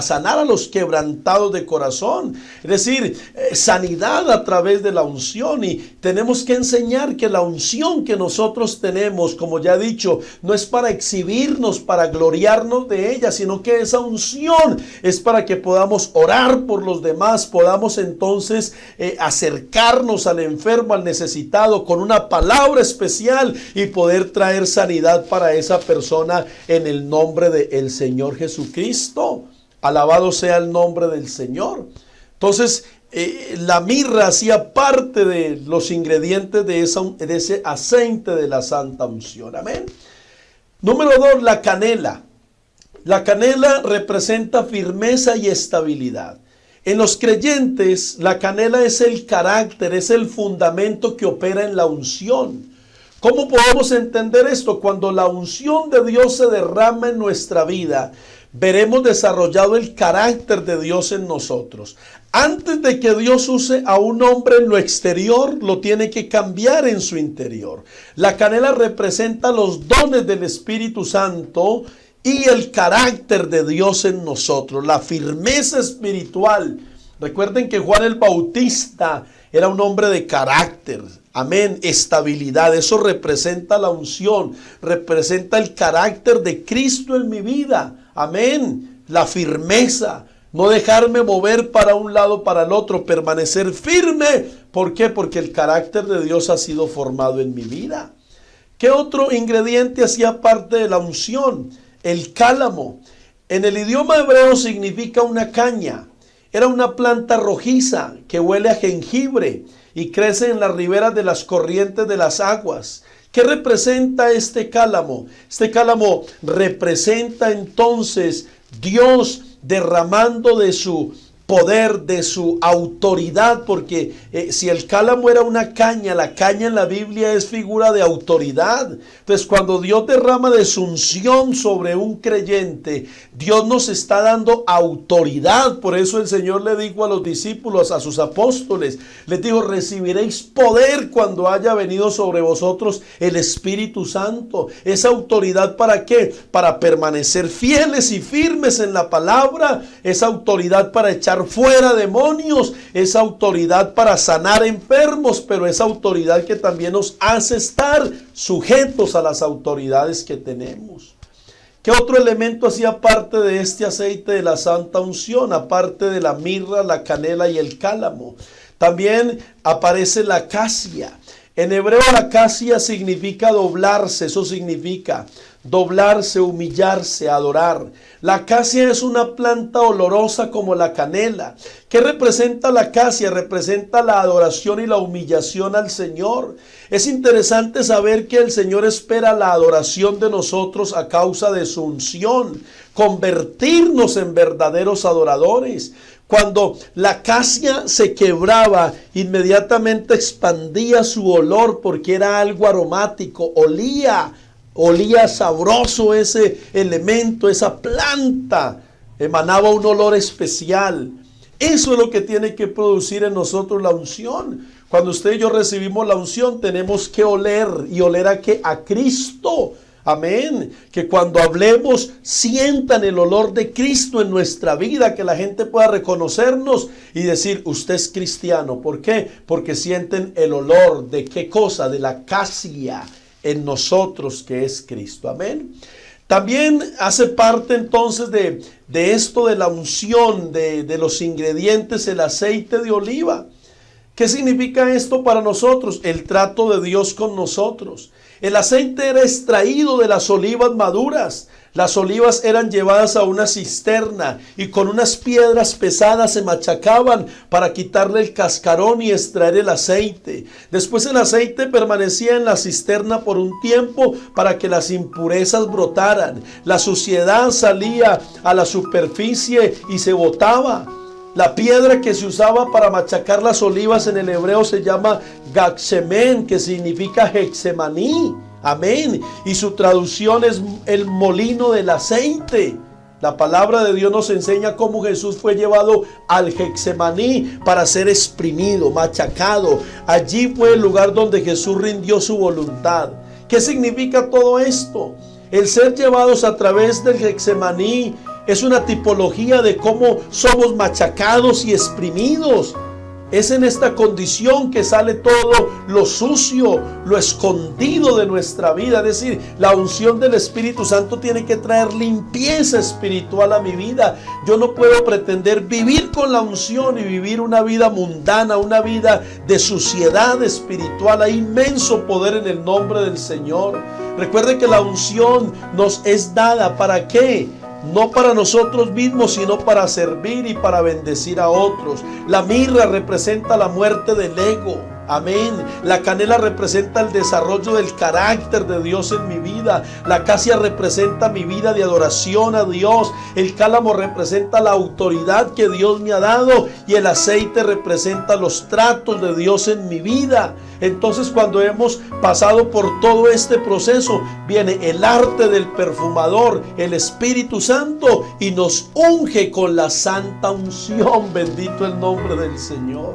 sanar a los quebrantados de corazón. Es decir, sanidad a través de la unción. Y tenemos que enseñar que la unción que nosotros tenemos, como ya he dicho, no es para exhibirnos, para gloriarnos de ella, sino que esa unción es para que podamos orar por los demás, podamos entonces acercarnos al enfermo, al necesitado, con una palabra especial y poder traer sanidad para esa persona en el nombre del Señor Jesucristo. Alabado sea el nombre del Señor. Entonces, la mirra hacía parte de los ingredientes de ese aceite de la santa unción. Amén. Número 2, la canela. La canela representa firmeza y estabilidad. En los creyentes, la canela es el carácter, es el fundamento que opera en la unción. ¿Cómo podemos entender esto? Cuando la unción de Dios se derrama en nuestra vida, veremos desarrollado el carácter de Dios en nosotros. Antes de que Dios use a un hombre en lo exterior, lo tiene que cambiar en su interior. La canela representa los dones del Espíritu Santo y el carácter de Dios en nosotros, la firmeza espiritual. Recuerden que Juan el Bautista era un hombre de carácter. Amén, estabilidad. Eso representa la unción, representa el carácter de Cristo en mi vida. Amén, la firmeza. No dejarme mover para un lado, para el otro, permanecer firme. ¿Por qué? Porque el carácter de Dios ha sido formado en mi vida. ¿Qué otro ingrediente hacía parte de la unción? El cálamo. En el idioma hebreo significa una caña. Era una planta rojiza que huele a jengibre y crece en las riberas de las corrientes de las aguas. ¿Qué representa este cálamo? Este cálamo representa entonces Dios derramando de su poder, de su autoridad, porque si el cálamo era una caña, la caña en la Biblia es figura de autoridad. Entonces, cuando Dios derrama de su unción sobre un creyente, Dios nos está dando autoridad. Por eso el Señor le dijo a los discípulos, a sus apóstoles, les dijo, recibiréis poder cuando haya venido sobre vosotros el Espíritu Santo. Esa autoridad, ¿para qué? Para permanecer fieles y firmes en la palabra. Esa autoridad para echar fuera demonios, esa autoridad para sanar enfermos, pero esa autoridad que también nos hace estar sujetos a las autoridades que tenemos. ¿Qué otro elemento hacía parte de este aceite de la santa unción, aparte de la mirra, la canela y el cálamo? También aparece la acacia. En hebreo la acacia significa doblarse, eso significa doblarse, humillarse, adorar. La acacia es una planta olorosa como la canela. ¿Qué representa la acacia? Representa la adoración y la humillación al Señor. Es interesante saber que el Señor espera la adoración de nosotros a causa de su unción, convertirnos en verdaderos adoradores. Cuando la acacia se quebraba, inmediatamente expandía su olor porque era algo aromático, olía sabroso ese elemento, esa planta, emanaba un olor especial. Eso es lo que tiene que producir en nosotros la unción. Cuando usted y yo recibimos la unción, tenemos que oler. ¿Y oler a qué? A Cristo. Amén. Que cuando hablemos sientan el olor de Cristo en nuestra vida, que la gente pueda reconocernos y decir, usted es cristiano. ¿Por qué? Porque sienten el olor de ¿qué cosa? De la acacia en nosotros, que es Cristo. Amén. También hace parte entonces de esto de la unción, de los ingredientes, el aceite de oliva. ¿Qué significa esto para nosotros? El trato de Dios con nosotros. El aceite era extraído de las olivas maduras. Las olivas eran llevadas a una cisterna y con unas piedras pesadas se machacaban para quitarle el cascarón y extraer el aceite. Después el aceite permanecía en la cisterna por un tiempo para que las impurezas brotaran. La suciedad salía a la superficie y se botaba. La piedra que se usaba para machacar las olivas en el hebreo se llama gaxemén, que significa Getsemaní. Amén. Y su traducción es el molino del aceite. La palabra de Dios nos enseña cómo Jesús fue llevado al Getsemaní para ser exprimido, machacado. Allí fue el lugar donde Jesús rindió su voluntad. ¿Qué significa todo esto? El ser llevados a través del Getsemaní es una tipología de cómo somos machacados y exprimidos. Es en esta condición que sale todo lo sucio, lo escondido de nuestra vida. Es decir, la unción del Espíritu Santo tiene que traer limpieza espiritual a mi vida. Yo no puedo pretender vivir con la unción y vivir una vida mundana, una vida de suciedad espiritual. Hay inmenso poder en el nombre del Señor. Recuerde que la unción nos es dada, ¿para qué? No para nosotros mismos, sino para servir y para bendecir a otros. La mirra representa la muerte del ego. Amén. La canela representa el desarrollo del carácter de Dios en mi vida. La acacia representa mi vida de adoración a Dios. El cálamo representa la autoridad que Dios me ha dado. Y el aceite representa los tratos de Dios en mi vida. Entonces, cuando hemos pasado por todo este proceso, viene el arte del perfumador, el Espíritu Santo, y nos unge con la santa unción. Bendito el nombre del Señor.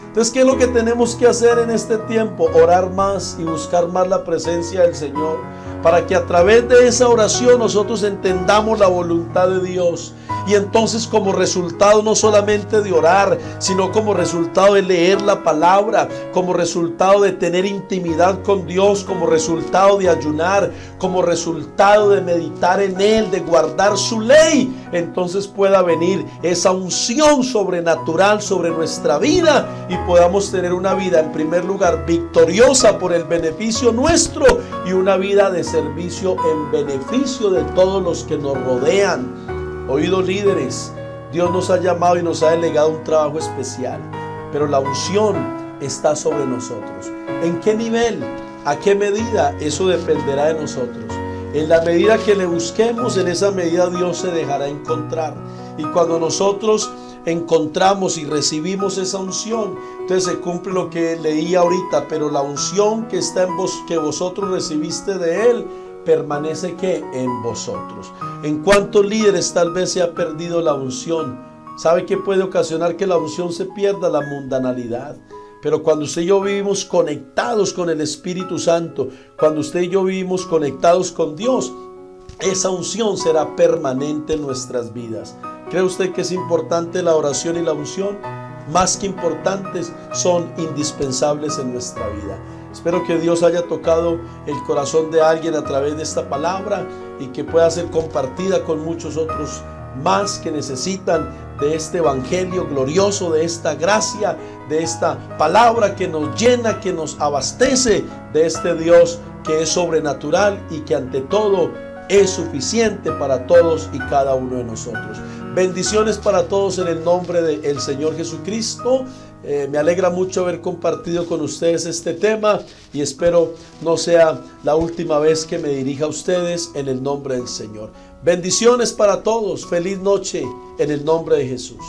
Entonces, ¿qué es lo que tenemos que hacer en este tiempo? Orar más y buscar más la presencia del Señor, para que a través de esa oración nosotros entendamos la voluntad de Dios. Y entonces, como resultado no solamente de orar, sino como resultado de leer la palabra, como resultado de tener intimidad con Dios, como resultado de ayunar, como resultado de meditar en Él, de guardar su ley, entonces pueda venir esa unción sobrenatural sobre nuestra vida y podamos tener una vida, en primer lugar, victoriosa por el beneficio nuestro, y una vida de servicio en beneficio de todos los que nos rodean. Oídos líderes, Dios nos ha llamado y nos ha delegado un trabajo especial, pero la unción está sobre nosotros. ¿En qué nivel? ¿A qué medida? Eso dependerá de nosotros. En la medida que le busquemos, en esa medida Dios se dejará encontrar. Y cuando nosotros encontramos y recibimos esa unción, entonces se cumple lo que leí ahorita. Pero la unción que está en vos, que vosotros recibiste de Él, permanece que en vosotros. ¿En cuántos líderes tal vez se ha perdido la unción? ¿Sabe qué puede ocasionar que la unción se pierda? La mundanalidad. Pero cuando usted y yo vivimos conectados con el Espíritu Santo, cuando usted y yo vivimos conectados con Dios, esa unción será permanente en nuestras vidas. ¿Cree usted que es importante la oración y la unción? Más que importantes, son indispensables en nuestra vida. Espero que Dios haya tocado el corazón de alguien a través de esta palabra y que pueda ser compartida con muchos otros más que necesitan de este evangelio glorioso, de esta gracia, de esta palabra que nos llena, que nos abastece, de este Dios que es sobrenatural y que ante todo es suficiente para todos y cada uno de nosotros. Bendiciones para todos en el nombre del Señor Jesucristo. Me alegra mucho haber compartido con ustedes este tema y espero no sea la última vez que me dirija a ustedes en el nombre del Señor. Bendiciones para todos. Feliz noche en el nombre de Jesús.